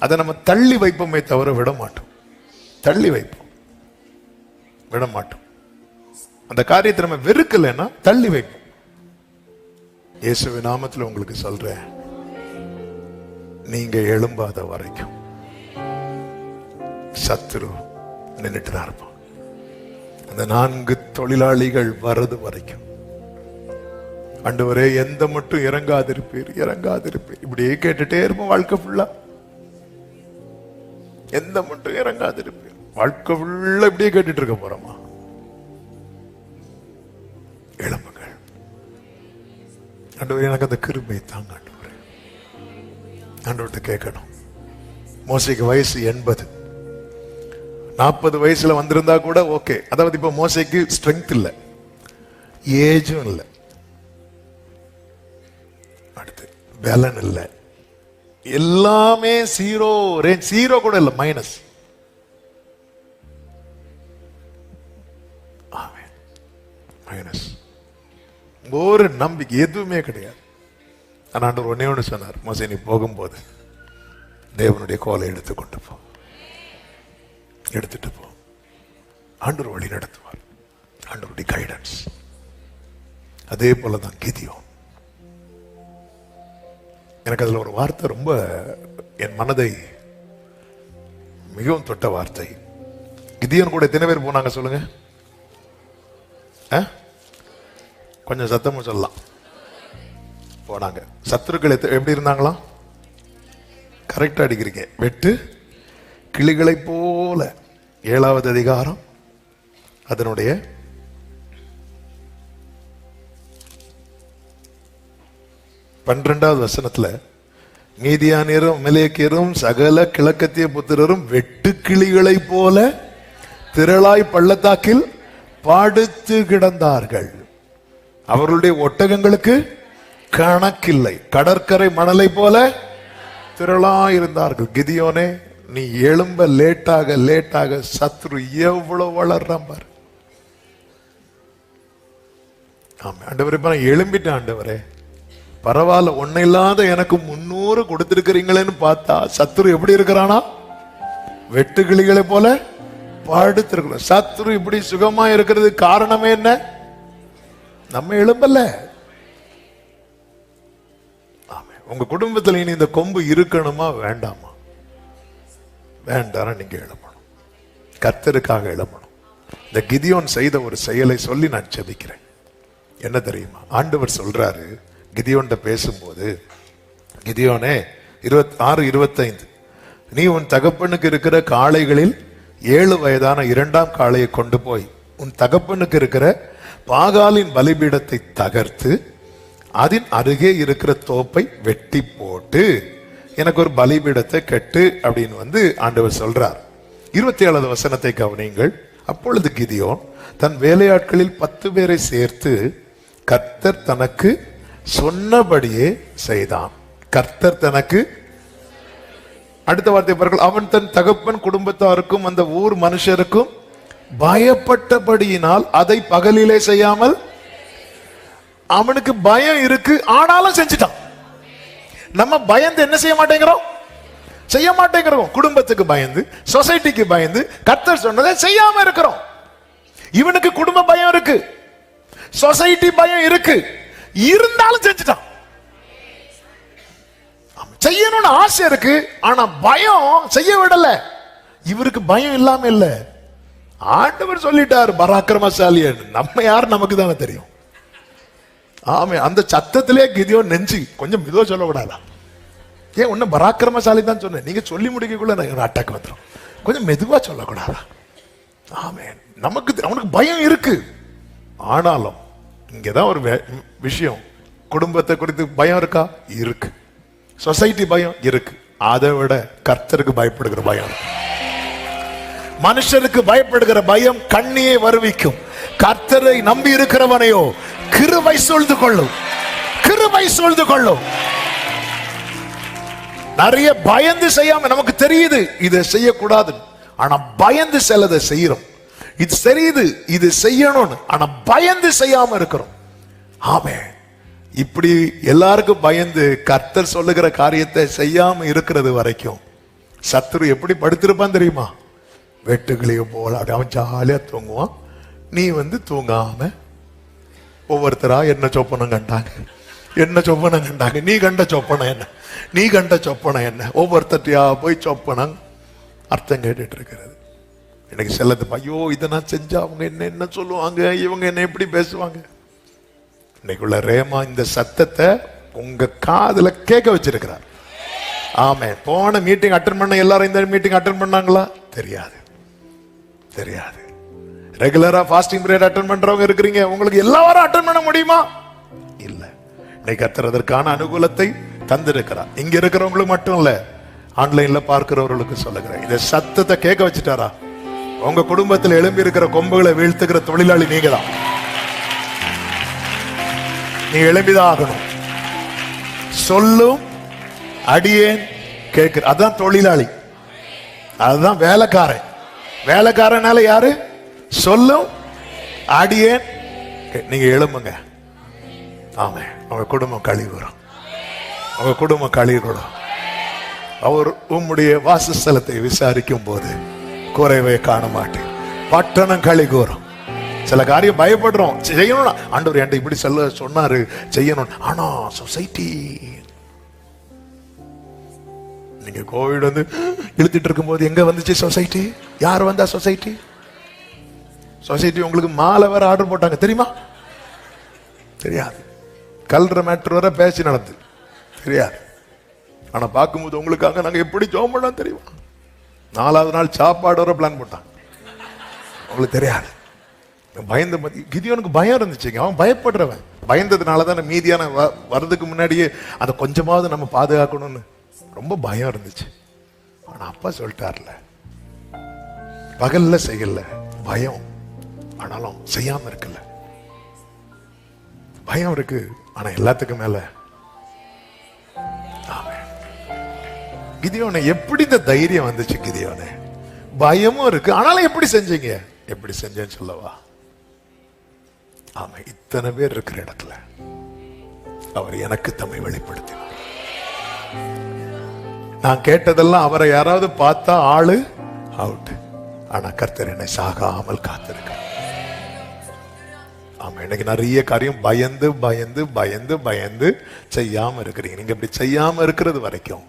அதை நம்ம தள்ளி வைப்போமே தவிர விட மாட்டோம். தள்ளி வைப்போம், விட மாட்டோம். அந்த காரியத்தை நம்ம வெறுக்கலைன்னா தள்ளி வைப்போம். இயேசுவின் நாமத்தில் உங்களுக்கு சொல்றேன், நீங்க எழும்பாத வரைக்கும் சத்துரு நின்றுட்டு தான் இருப்பான். அந்த 4 தொழிலாளிகள் வர்றது வரைக்கும், ஆண்டவரே எந்த மட்டும் இறங்காதிருப்பீர், இறங்காதிருப்பீர், இப்படியே கேட்டுட்டே இருப்போம் வாழ்க்கை ஃபுல்லா. எந்த மட்டும் இறங்காதிருப்பீர், வாழ்க்கை ஃபுல்லா இப்படியே கேட்டுட்டு இருக்க போறோமா? எழும்புங்கள். ஆண்டவரே எனக்கு அந்த கிருபை தாங்க ஆண்டவரே. ஆண்டவர்கிட்ட கேட்கணும். மோசேக்கு வயசு 80, 40 வயசுல வந்திருந்தா கூட ஓகே. அதாவது இப்ப மோசேக்கு ஸ்ட்ரென்த் இல்ல, ஏஜும் இல்ல, அடுத்து பலன் இல்ல, எல்லாமே ஜீரோ ரேஞ்ச், ஜீரோ கூட இல்ல, மைனஸ். மைனஸ். ஒரு நம்பிக்கை எதுவுமே கிடையாது. ஆண்டவர் ஒன்னே ஒன்று சொன்னார், மோசே நீ போகும்போது தேவனுடைய கோலை எடுத்துக்கொண்டு போ, எடுத்துட்டு போ. ஆண்டவர் வழி நடத்துவார், ஆண்டவருடைய கைடன்ஸ். அதே போலதான் கிதியோன். எனக்கு அதுல ஒரு வார்த்தை ரொம்ப என் மனதை மிகவும் தொட்ட வார்த்தை. கிதியோன் கூட எத்தனை பேர் போனாங்க சொல்லுங்க? கொஞ்சம் சத்தமும் சொல்லலாம். போனாங்க. சத்துருக்கள் எப்படி இருந்தாங்களாம்? கரெக்டா அடிக்கிறீங்க, வெட்டு கிளிகளை போல. 7வது அதிகாரம் அதனுடைய 12வது வசனத்துல, மீதியானியரும் அமலேக்கியரும் சகல கிழக்கத்திய புத்திரரும் வெட்டு கிளிகளை போல திரளாய் பள்ளத்தாக்கில் படுத்து கிடந்தார்கள். அவர்களுடைய ஒட்டகங்களுக்கு கணக்கில்லை, கடற்கரை மணலை போல திரளாய் இருந்தார்கள். கிதியோனே, நீ எழும்ப லேட்டாக சத்ரு எவ்வளவு வளர்றான் பாரு. ஆமா ஆண்டவரே, நான் எழும்பிட்டேன் ஆண்டவரே, பரவாயில்ல, ஒன்னும் இல்லாத எனக்கு 300 கொடுத்திருக்கிறீங்களேன்னு பார்த்தா சத்ரு எப்படி இருக்கிறானா? வெட்டுக்கிளிகளை போல படுத்திருக்கிற சத்ரு இப்படி சுகமா இருக்கிறது காரணமே என்ன? நம்ம எழும்பல. உங்க குடும்பத்தில் இனி இந்த கொம்பு இருக்கணுமா வேண்டாமா? வேண்டாம், நீங்க எழும்பணும், கர்த்தருக்காக எழும்பணும். இந்த கிதியோன் செய்த ஒரு செயலை சொல்லி நான் ஜெபிக்கிறேன். என்ன தெரியுமா? ஆண்டவர் சொல்றாரு கிதியோன்ட்ட பேசும்போது, கிதியோனே 26:25, நீ உன் தகப்பனுக்கு இருக்கிற காளைகளில் 7 வயதான 2ஆம் காளையை கொண்டு போய் உன் தகப்பனுக்கு இருக்கிற பாகாலின் பலிபீடத்தை தகர்த்து அதன் அருகே இருக்கிற தோப்பை வெட்டி போட்டு எனக்கு ஒரு பலிபீடத்தை கட்டு அப்படின்னு ஆண்டவர் சொல்றார். 27வது வசனத்தை கவனியுங்கள். அப்பொழுது கிதியோன் தன் வேலையாட்களில் 10 பேரை சேர்த்து கர்த்தர் தனக்கு சொன்னபடியே செய்தான். கர்த்தர் தனக்கு, அடுத்த வார்த்தை பாருங்கள், அவன் தன் தகப்பன் குடும்பத்தாருக்கும் அந்த ஊர் மனுஷருக்கும் பயப்பட்டபடியினால் அதை பகலிலே செய்யாமல், அவனுக்கு பயம் இருக்கு ஆனாலும் செஞ்சிட்டான். நம்ம பயந்து என்ன செய்ய மாட்டேங்கிறோம். குடும்பத்துக்கு பயந்து, சொசைட்டிக்கு பயந்து, கர்த்தர் சொன்னதை செய்யாம இருக்கிறோம். இவனுக்கு குடும்ப பயம் இருக்கு, சொசைட்டி பயம் இருக்கு, இருந்தாலும் செஞ்சுட்டான். செய்யணும்னு ஆசை இருக்கு, ஆனா பயம் செய்ய விடல. இவருக்கு பயம் இல்லாம இல்ல, ஆண்டவர் சொல்லிட்டார் பராக்கிரமசாலி. நம்ம யார் நமக்கு தானே தெரியும். ஆமே, அந்த சத்தத்திலே கிதியோன் நெஞ்சு கொஞ்சம் மெதுவா சொல்லக்கூடாதா? ஏன் ஒன்னும் பராக்கிரமசாலி தான் சொன்னேன், நீங்க சொல்லி முடிக்கக்குள்ள அட்டாக் வந்துடும், கொஞ்சம் மெதுவா சொல்லக்கூடாதா? ஆமே, அவனுக்கு பயம் இருக்கு. ஆனாலும் இங்கதான் ஒரு விஷயம், குடும்பத்தை குறித்து பயம் இருக்கா? இருக்கு. சொசைட்டி பயம் இருக்கு. அதை விட கர்த்தருக்கு பயப்படுகிற பயம், மனுஷனுக்கு பயப்படுகிற பயம் கண்ணியை வருவிக்கும். கர்த்தரை நம்பி இருக்கிறவனையோ கிருபை சூழ்ந்து கொள்ளும். நிறைய பயந்து செய்யாம, நமக்கு தெரியுது இதை செய்யக்கூடாது, ஆனா பயந்து செல்லதை செய்யறோம். இது தெரியுது இது செய்யணும்னு, ஆனா பயந்து செய்யாம இருக்கிறோம். ஆமே, இப்படி எல்லாருக்கும் பயந்து கர்த்தர் சொல்லுகிற காரியத்தை செய்யாம இருக்கிறது வரைக்கும் சத்துரு எப்படி படுத்திருப்பான் தெரியுமா? வெட்டுக்கிளிய போல அவன் ஜாலியா தூங்குவான். நீ தூங்காம ஒவ்வொருத்தரா என்ன சொப்பனம் கண்டாங்க, நீ கண்ட சொப்பனம் என்ன, ஒவ்வொருத்தரையா போய் சொப்பனம் அர்த்தம் கேட்டுட்டு இருக்கிறது. எனக்கு செல்லது, ஐயோ இதை நான் செஞ்சா அவங்க என்ன சொல்லுவாங்க, இவங்க என்ன எப்படி பேசுவாங்க. இன்னைக்குள்ள ரேமா இந்த சத்தத்தை உங்க காதுல கேட்க வச்சிருக்கிறார். ஆமே, போன மீட்டிங் அட்டன் பண்ண எல்லாரும் இந்த மீட்டிங் அட்டன் பண்ணாங்களா? தெரியாது. ரெகுலரா ஃபாஸ்டிங் பீரியட் அட்டன் பண்றவங்க இருக்கிறீங்க, உங்களுக்கு எல்லா வாரம் அட்டன் பண்ண முடியுமா? இல்ல. இன்னைக்கு கர்த்தர் அதற்கான அனுகூலத்தை தந்திருக்கிறார். இங்க இருக்கிறவங்களுக்கு மட்டும் இல்ல, ஆன்லைன்ல பார்க்கிறவர்களுக்கு சொல்லுகிறேன், இந்த சத்தத்தை கேட்க வச்சுட்டாரா? உங்க குடும்பத்தில் எழும்பி இருக்கிற கொம்புகளை வீழ்த்துகிற தொழிலாளி நீங்க தான். நீ எழும்பிதான் ஆகணும். சொல்லும் அடியேன் கேட்கிற, அதான் தொழிலாளி, அதுதான் வேலைக்காரன். வேலைக்காரனால யாரு? சொல்லும் அடியேன். நீங்க எழும்புங்க. ஆமே, அவங்க குடும்பம் கழிவுறோம், அவர் உம்முடைய வாசஸ்தலத்தை விசாரிக்கும் போது குறைவே காண மாட்டேன். பட்டணம் களி கூறும். சில காரியம் பயப்படுறோம், செய்யணும், ஆண்டவர் என்கிட்ட இப்படி சொன்னாரு செய்யணும், ஆனா சொசைட்டி. நீங்க கோவிட் இழுத்துட்டு இருக்கும் போது எங்க வந்துச்சு சொசைட்டி? யார் வந்தா சொசைட்டி? உங்களுக்கு மாலை வேற ஆர்டர் போட்டாங்க தெரியுமா? தெரியாது. கல்ற மேட்ரு வர பேசி நடந்து தெரியாது. ஆனா பார்க்கும்போது உங்களுக்காக நாங்க எப்படி ஜோம் பண்ணலாம் தெரியுமா? 4வது நாள் சாப்பாடு வர பிளான் போட்டாங்க. உங்களுக்கு தெரியாது. பயந்த கிதியோனுக்கு பயம் இருந்துச்சுங்க. அவன் பயப்படுறவன். பயந்ததுனாலதான் மீதியான வர்றதுக்கு முன்னாடியே அதை கொஞ்சமாவது நம்ம பாதுகாக்கணும்னு ரொம்ப பயம் இருந்துச்சு. ஆனா அப்பா சொல்லிட்டார்ல, பகல்ல செய்யல பயம், ஆனாலும் செய்யாம இருக்குல்ல. பயம் இருக்கு, ஆனா எல்லாத்துக்கும் மேல கிதியோனே எப்படி இந்த தைரியம் வந்துச்சு? கிதியோனே பயமும் இருக்கு, ஆனாலும் எப்படி செஞ்சீங்க? எப்படி செஞ்சேன்னு சொல்லவா? ஆமா, இத்தனை பேர் இருக்கிற இடத்துல அவர் எனக்கு தம்மை வெளிப்படுத்தினார். நான் கேட்டதெல்லாம் அவரை யாராவது பார்த்தா ஆளு அவுட், ஆனா கர்த்தர் என்னை சாகாமல் காத்திருக்க. ஆமா, எனக்கு நிறைய காரியம் பயந்து பயந்து பயந்து பயந்து செய்யாம இருக்கிறீங்க. நீங்க இப்படி செய்யாம இருக்கிறது வரைக்கும்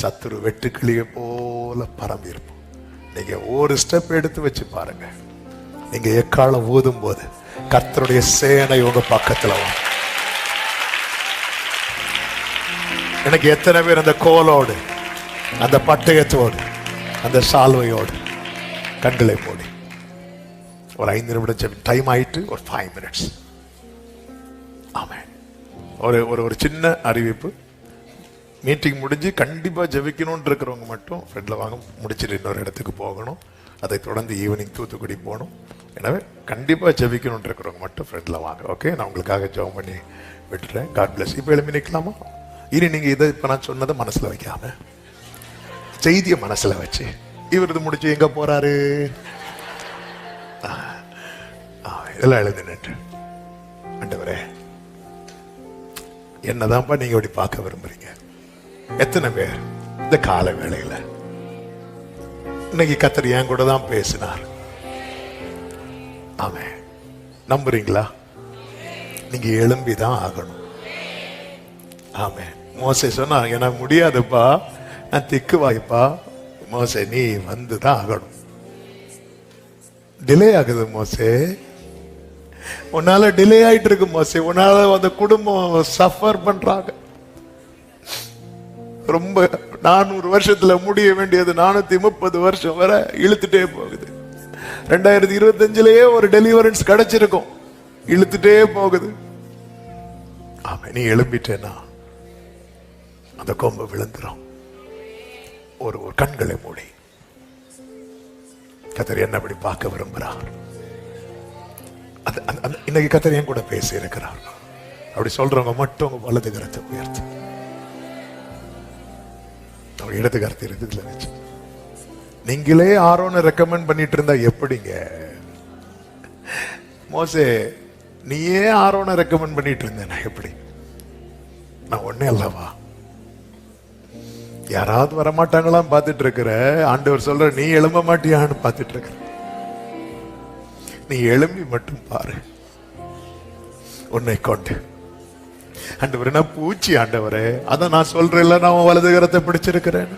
சத்துரு வெட்டுக்கிளிய போல பரம்பி இருப்போம். நீங்க ஒரு ஸ்டெப் எடுத்து வச்சு பாருங்க. நீங்க எக்காலம் ஊதும் போது கர்த்தருடைய சேனை உங்க பக்கத்துல வரும். எனக்கு எத்தனை பேர் அந்த கோலோடு, அந்த பட்டயத்தோடு, அந்த சால்வையோடு கண்களை மூடி ஒரு 5 நிமிடம் டைம் ஆயிட்டு ஒரு 5 மினிட்ஸ். ஆமென். ஒரு சின்ன அறிவிப்பு. மீட்டிங் முடிஞ்சு கண்டிப்பா ஜெபிக்கணும்னு இருக்கிறவங்க மட்டும் ஃப்ரெண்ட்ல வாங்க, முடிச்சுட்டு இன்னொரு இடத்துக்கு போகணும். அதை தொடர்ந்து ஈவினிங் தூத்துக்குடி போகணும். எனவே கண்டிப்பா ஜெபிக்கணும்னு இருக்கிறவங்க மட்டும் ஃப்ரெண்ட்ல வாங்க. ஓகே, நான் உங்களுக்காக ஜெபம் பண்ணி விட்டுறேன். God bless. இப்போ எழுப்பி நிற்கலாமா? இனி நீங்க இதை இப்ப நான் சொன்னதை மனசுல வைக்காம செய்தியை மனசுல வச்சு, இவர் இது முடிச்சு எங்க போறாரு இதெல்லாம் எழுதி நின்று, ஆண்டவரே என்னதான்ப்பா நீங்க இப்படி பார்க்க விரும்புறீங்க? எத்தனை பேர் இந்த கால வேளையில இன்னைக்கு கர்த்தர் என் கூட தான் பேசினார்? ஆமே, நம்புறீங்களா? நீங்க எழும்பிதான் ஆகணும். ஆமே. மோசே சொன்னா எனக்கு முடியாதுப்பா, நான் திக்கு வாய்ப்பா. மோசே நீ வந்துதான் ஆகணும். டிலே ஆகுது மோசே, உன்னால டிலே ஆயிட்டு இருக்கு மோசே. உன்னால அந்த குடும்பம் சஃபர் பண்றாங்க. ரொம்ப 400 வருஷத்துல முடிய வேண்டியது 430 வருஷம் வரை இழுத்துட்டே போகுது. 2025லயே ஒரு டெலிவரன்ஸ் கிடைச்சிருக்கும், இழுத்துட்டே போகுது. ஆமா, நீ எழும்பிட்டேனா அந்த கொம்பு விழுந்துரும். ஒரு கண்களை மூடி கர்த்தர் என்ன அப்படி பார்க்க விரும்புகிறார். இன்னைக்கு கர்த்தர் என் கூட பேசி இருக்கிறார். அப்படி சொல்றவங்க மட்டும் உங்க வலது கரத்தை உயர்த்து, இடது கரத்தை இடத்துல வச்சு. நீங்களே ஆரோனை ரெக்கமெண்ட் பண்ணிட்டு இருந்தா எப்படிங்க? மோசே நீயே ஆரோனை ரெக்கமெண்ட் பண்ணிட்டு இருந்தேன், எப்படி? நான் ஒன்னே அல்லவா, யாராவது வரமாட்டாங்களாம் பார்த்துட்டு இருக்கிற. ஆண்டவர் சொல்ற நீ எழும்ப மாட்டியான்னு பார்த்துட்டு இருக்கிற. நீ எழும்பி மட்டும் பாரு உன்னை கொண்டு. ஆண்டவரே நான் பூச்சி ஆண்டவரே, அத நான் சொல்றேன்ல, நான் வலது கரத்தை பிடிச்சிருக்கிறேன்,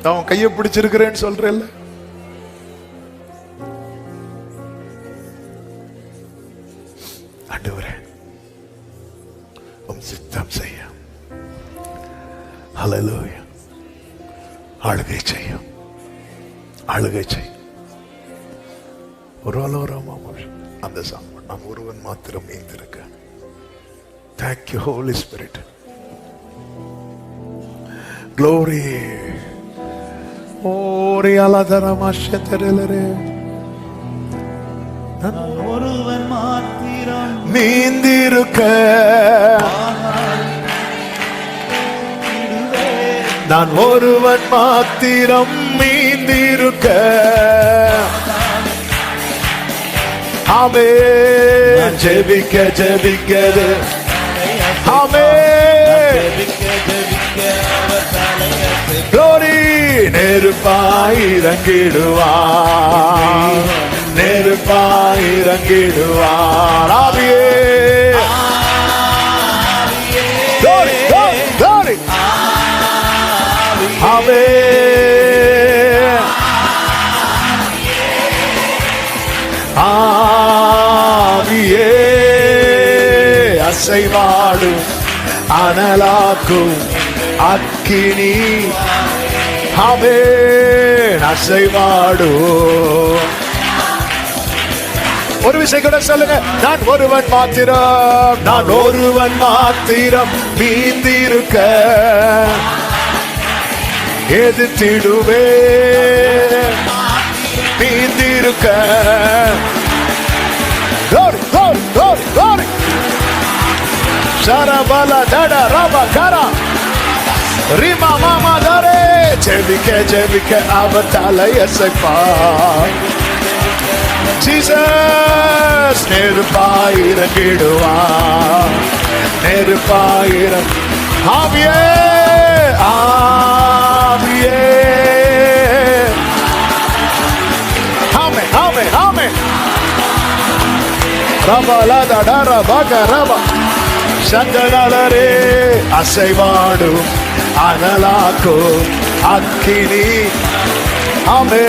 நான் கையை பிடிச்சிருக்கிறேன்னு சொல்றேன்ல. ஆண்டவரே உம் சித்தம் செய்ய. ஹல்லேலூயா. ஆளுகை செய்யும், ஆளுகை செய்யும். ஒரு அந்த சாங் நாம் ஒருவன் மாத்திரம் நீந்திருக்க. Thank you Holy Spirit. Glory. ஓரி அலதரமாஷதரலரே. ஒருவன் மாத்திரம் நீந்திருக்க, நான் ஒருவன் மாத்திரம் நீந்திருக்க. ஆமே, ஜெபிக்க ஜெபிக்கது. ஆமே, glory. நெருப்பாய் இறங்கிடுவார், நெருப்பாய் இறங்கிடுவார். ஆவியே, glory, glory, glory. ஆமே, ஆவியே அசைவாடும் அனலாக்கும் அக்கினி. ஆமே, அசைவாடும். ஒரு விஷயம் கூட சொல்லுங்க. நான் ஒருவன் மாத்திரம், நான் ஒருவன் மாத்திரம் மீந்திருக்க எதிர்த்திடுவே. மீந்திருக்க. Glory, glory, glory, glory. Sharabala dada raba kara. ரிமா மாமா தாரே ஜெபிக்க ஜெபிக்க அவர் தலையசைப்பார். ஜீசஸ் நெருப்பாயிரங்கிடுவார், நெருப்பாயிர ஆவியே ஆவியே. ஆமே ஆமே ஆமே. ரபலா தடர பக ரப சந்தனரே அசைவாடும் அனலாக்கும் அக்கினி. ஆமே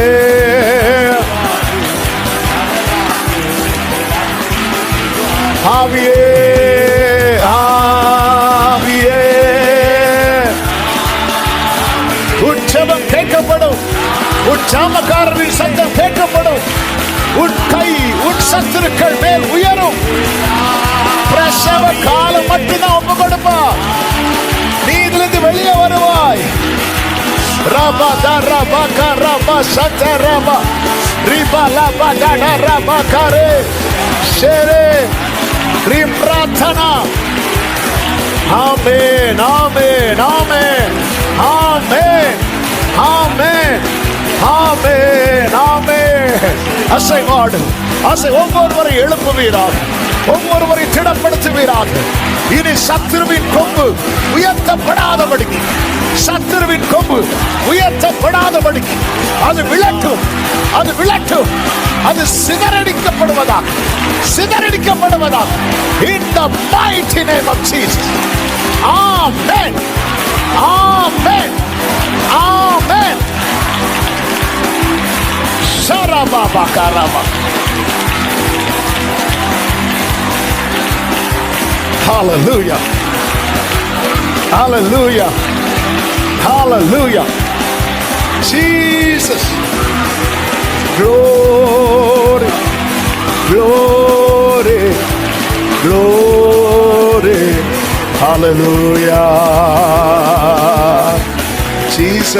ஆவியே ஆவியே. உற்சவம் கேட்கப்படும், உற்சாமக்காரரின் சத்தம் கேட்கப்படும், உன் கை உன் சத்துருக்கள் மேல் உயரும். பிரசவ காலம் மட்டும்தான் ஒப்பு கொடுப்பா, நீ இதிலிருந்து வெளியே வருவாய். ரபா தரபா கரபா சதரபா ரிபா லபா தடரபா கரே ஷெரே ரிப்ராத்தனா. ஆமென் ஆமென் ஆமென் ஆமென் ஆமென் ஆமென் ஆமென். அசைவாடு அசை ஒவ்வொருவரை எழுப்புவீராக, ஒவ்வொருவரை திடப்படுத்துவீராக. இனி சத்துருவின் கொம்பு உயர்த்தப்படாதபடிக்கு, சத்துருவின் கொம்பு உயர்த்தப்படாதபடிக்கு அது விளக்கும், அது விளக்கும், அது சிதறடிக்கப்படுவதாக, சிதறடிக்கப்படுவதாக. In the mighty name of Jesus. Amen. Amen. Amen. Sarababa karaba. Hallelujah. Hallelujah. Hallelujah. Jesus. Glory. Glory. Glory. Hallelujah. Jesus.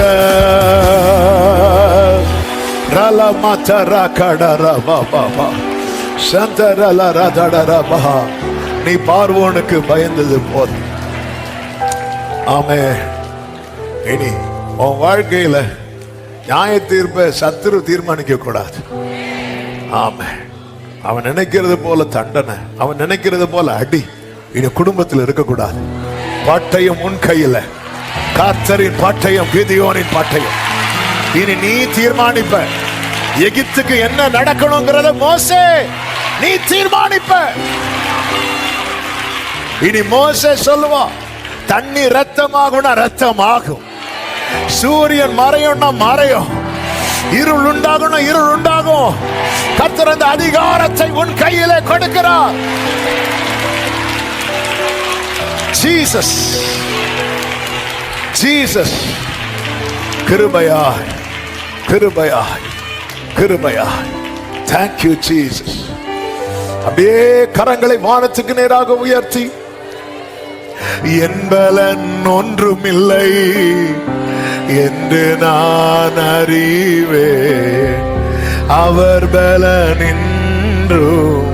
Rala matara kadara baba. Shantarala radara baha. நீ பார்வோனுக்கு பயந்தது போதும். ஆமென். இனி உன் வாழ்க்கையில நியாய தீர்ப்பை சத்துரு தீர்மானிக்க கூடாது. ஆமென். அவன் நினைக்கிறது போல தண்டனை, அவன் நினைக்கிறது போல அடி இனி குடும்பத்தில் இருக்கக்கூடாது. பாட்டையும் உன் கையில, கர்த்தரின் பாட்டையும் கிதியோனின் பாட்டையும் இனி நீ தீர்மானிப்ப. எகிப்துக்கு என்ன நடக்கணுங்கிறத மோசே நீ தீர்மானிப்ப. இனி மோசே சொல்லுவா, தண்ணி ரத்தமாகும்னா ரத்தமாகும், சூரியன் மறையும்னா மறையும், இருள் உண்டாகும்னா இருள் உண்டாகும். கர்த்தர் அந்த அதிகாரத்தை உன் கையிலே கொடுக்கிறார். ஜீசஸ் ஜீசஸ் கிருபையாய் கிருபையாய் கிருபையாய். Thank you Jesus. அப்படியே கரங்களை வானத்துக்கு நேராக உயர்த்தி, என் பலன் ஒன்றுமில்லை என்று நான் அறிவேன், அவர் பலனின்றும்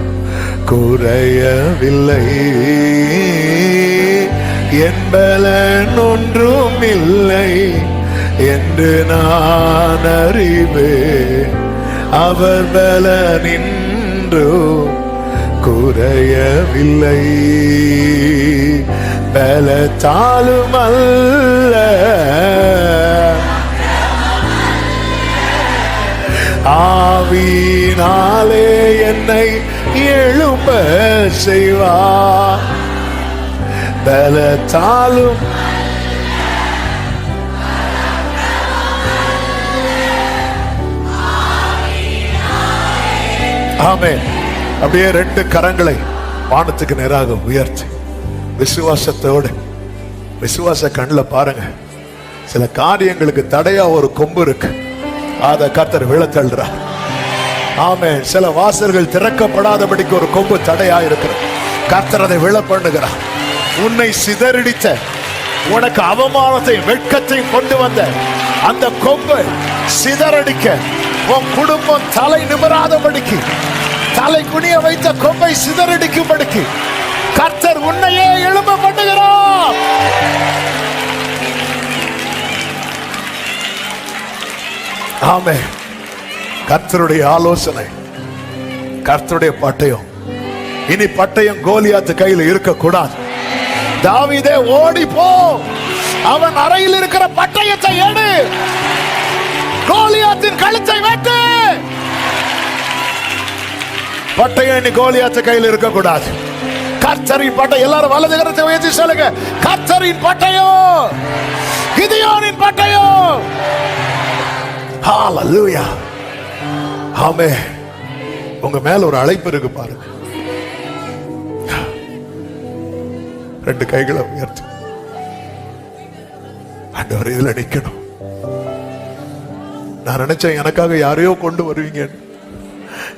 குறையவில்லை. என் பலன் ஒன்றுமில்லை என்று நான் அறிவேன், அவர் பலனின்றும் குறையவில்லை. பலத்தாலும் அல்ல, ஆவியினாலே என்னை எழும்ப செய்வார். பலத்தாலும் ஆமென். அப்படியே ரெண்டு கரங்களை வானத்துக்கு நேராக உயர்த்தி விசுவாசத்தோடு, விசுவாச கண்ணில் பாருங்க. சில காரியங்களுக்கு தடையா ஒரு கொம்பு இருக்கு, அதை கர்த்தர் விழத்தள்ளுறார். ஆமென். சில வாசல்கள் திறக்கப்படாதபடிக்கு ஒரு கொம்பு தடையா இருக்கிறது, கர்த்தர் அதை விழ பண்ணுகிறார். உன்னை சிதறடித்த, உனக்கு அவமானத்தையும் வெட்கத்தையும் கொண்டு வந்த அந்த கொம்பை சிதறடிக்க, உன் குடும்பம் தலை நிமிராதபடிக்கு, தலை குனிய வைத்த கொம்பை ஆமென். கர்த்தருடைய ஆலோசனை, கர்த்தருடைய பட்டயம். இனி பட்டயம் கோலியாத்து கையில் இருக்கக்கூடாது. தாவீதே ஓடி போ, அவன் அறையில் இருக்கிற பட்டயத்தை எடு, கோலியாத்தின் கழுத்தை வெட்டு. பட்டயம் இனி கோலியாத்து கையில் இருக்கக்கூடாது. கர்த்தரின் பட்டயம். எல்லாரும் வலது கரத்தை உயர்த்தி சொல்லுங்க, கர்த்தரின் பட்டயம், கிதியோனின் பட்டயம். ஹalleluya. ஆமென். உங்க மேல ஒரு அழைப்பு இருக்கு பாருங்க. ரெண்டு கைகளை உயர்த்தி, ஆண்டவரே இதுல நிக்கணும். நான் நினைச்சேன் எனக்காக யாரையோ கொண்டு வருவீங்க,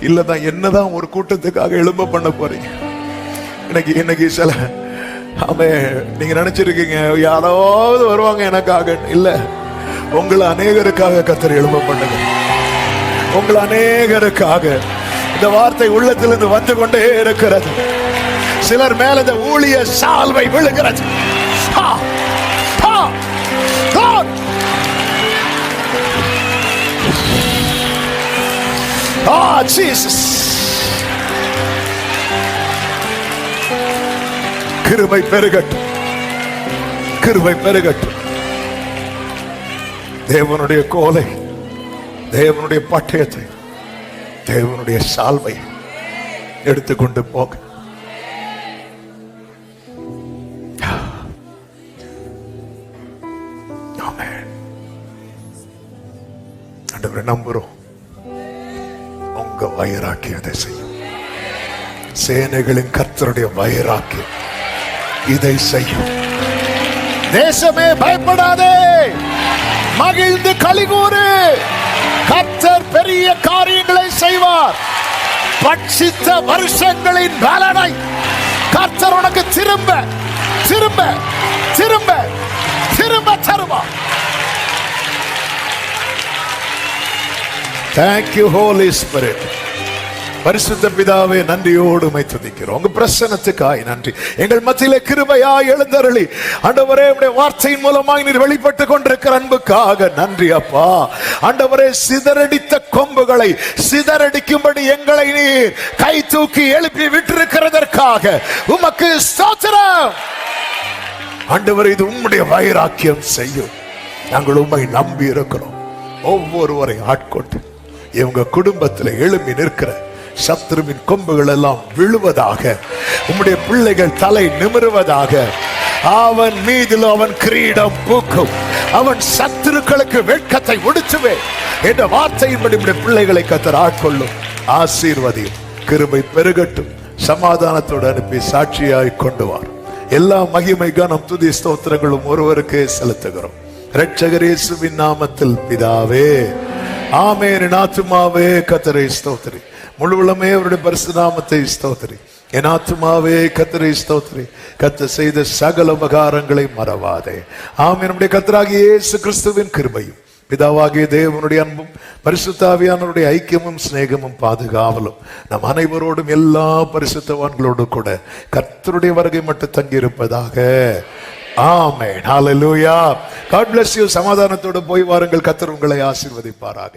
இல்லதான் என்னதான் ஒரு கூட்டத்துக்காக எழும்ப பண்ண போறீங்க. இன்னைக்கு சில நீங்க நினைச்சிருக்கீங்க யாராவது வருவாங்க எனக்காக. இல்ல, உங்களை அநேகருக்காக கர்த்தர் எழும்ப பண்ணுங்க. உங்களை அநேகருக்காக. இந்த வார்த்தை உள்ளத்திலிருந்து வந்து கொண்டே இருக்கிறது. சிலர் மேல இந்த ஊழிய சால்வை விழுகிறது. ஜீசஸ், கிருபை பெருகட்டும், கிருபை பெருகட்டும். தேவனுடைய கோலை, தேவனுடைய பட்டயத்தை, தேவனுடைய சால்வை எடுத்துக்கொண்டு போக. ஆண்டவரை நம்புறோம், உங்க வைராக்கியத்தை செய்யும். சேனைகளின் கர்த்தருடைய வைராக்கியம் இதை செய்யும். தேசமே பயப்படாதே, மகிழ்ந்து களிகூறு. கர்த்தர் பெரிய காரியங்களை செய்வார். பட்சித்த வருஷங்களின் பலனை கர்த்தர் உனக்கு திரும்ப திரும்ப திரும்ப திரும்ப தருவார். Thank you Holy Spirit. பரிசுத்த பிதாவே, நன்றியோடு உம்மை துதிக்கிறோம். உங்க பிரசன்னத்துக்காய் நன்றி. எங்கள் மத்தியிலே கிருபையாய் எழுந்தருளி ஆண்டவரே, உம்முடைய வார்த்தையின் மூலமாய் நீர் வெளிப்பட்டு கொண்டிருக்கிற அன்புக்காக நன்றி அப்பா. ஆண்டவரே, சிதறடித்த கொம்புகளை சிதறடிக்கும்படி எங்களை நீர் கை தூக்கி எழுப்பி விட்டிருக்கிறதற்காக உமக்கு ஸ்தோத்திரம். ஆண்டவரே, இது உம்முடைய வைராக்கியம் செய்யும். நாங்கள் உம்மை நம்பி இருக்கிறோம். ஒவ்வொருவரை ஆட்கொண்டு இவங்க குடும்பத்தில் எழும்பி நிற்கிற சத்துருவின் கொம்புகள் எல்லாம் விழுவதாக, உம்முடைய பிள்ளைகள் தலை நிமிருவதாக. அவன் மீதில் அவன் கிரீடம் பூக்கும், அவன் சத்துருக்களுக்கு வெட்கத்தை உடுத்துவே என்ற வார்த்தையின்படி உம்முடைய பிள்ளைகளை கர்த்தர் ஆட்கொள்ளும். ஆசீர்வதியும், கிருபை பெருகட்டும். சமாதானத்தோடு அனுப்பி சாட்சியாய் கொண்டு வார். எல்லா மகிமை கனம் துதி ஸ்தோத்திரங்களும் ஒருவருக்கே செலுத்துகிறோம். இரட்சகர் இயேசுவின் நாமத்தில் பிதாவே, ஆமென். என் ஆத்துமாவே கர்த்தரை ஸ்தோத்திரி, முழு உள்ளமே அவருடைய பரிசுத்த நாமத்தை ஸ்தோத்திரி. என் ஆத்துமாவே கர்த்தரை ஸ்தோத்திரி, கர்த்தர் செய்த சகல உபகாரங்களை மறவாதே. ஆமென். நம்முடைய கர்த்தராகிய இயேசு கிறிஸ்துவின் கிருபையும் பிதாவாகிய தேவனுடைய அன்பும் பரிசுத்த ஆவியானவருடைய ஐக்கியமும் சிநேகமும் பாதுகாவலும் நம் அனைவரோடும் எல்லா பரிசுத்தவான்களோடு கூட கர்த்தருடைய வருகை மட்டும் தங்கியிருப்பதாக. ஆமென். ஹalleluya. God bless you. சமாதானத்தோடு போய் வாருங்கள். கர்த்தர் உங்களை ஆசீர்வதிப்பாராக.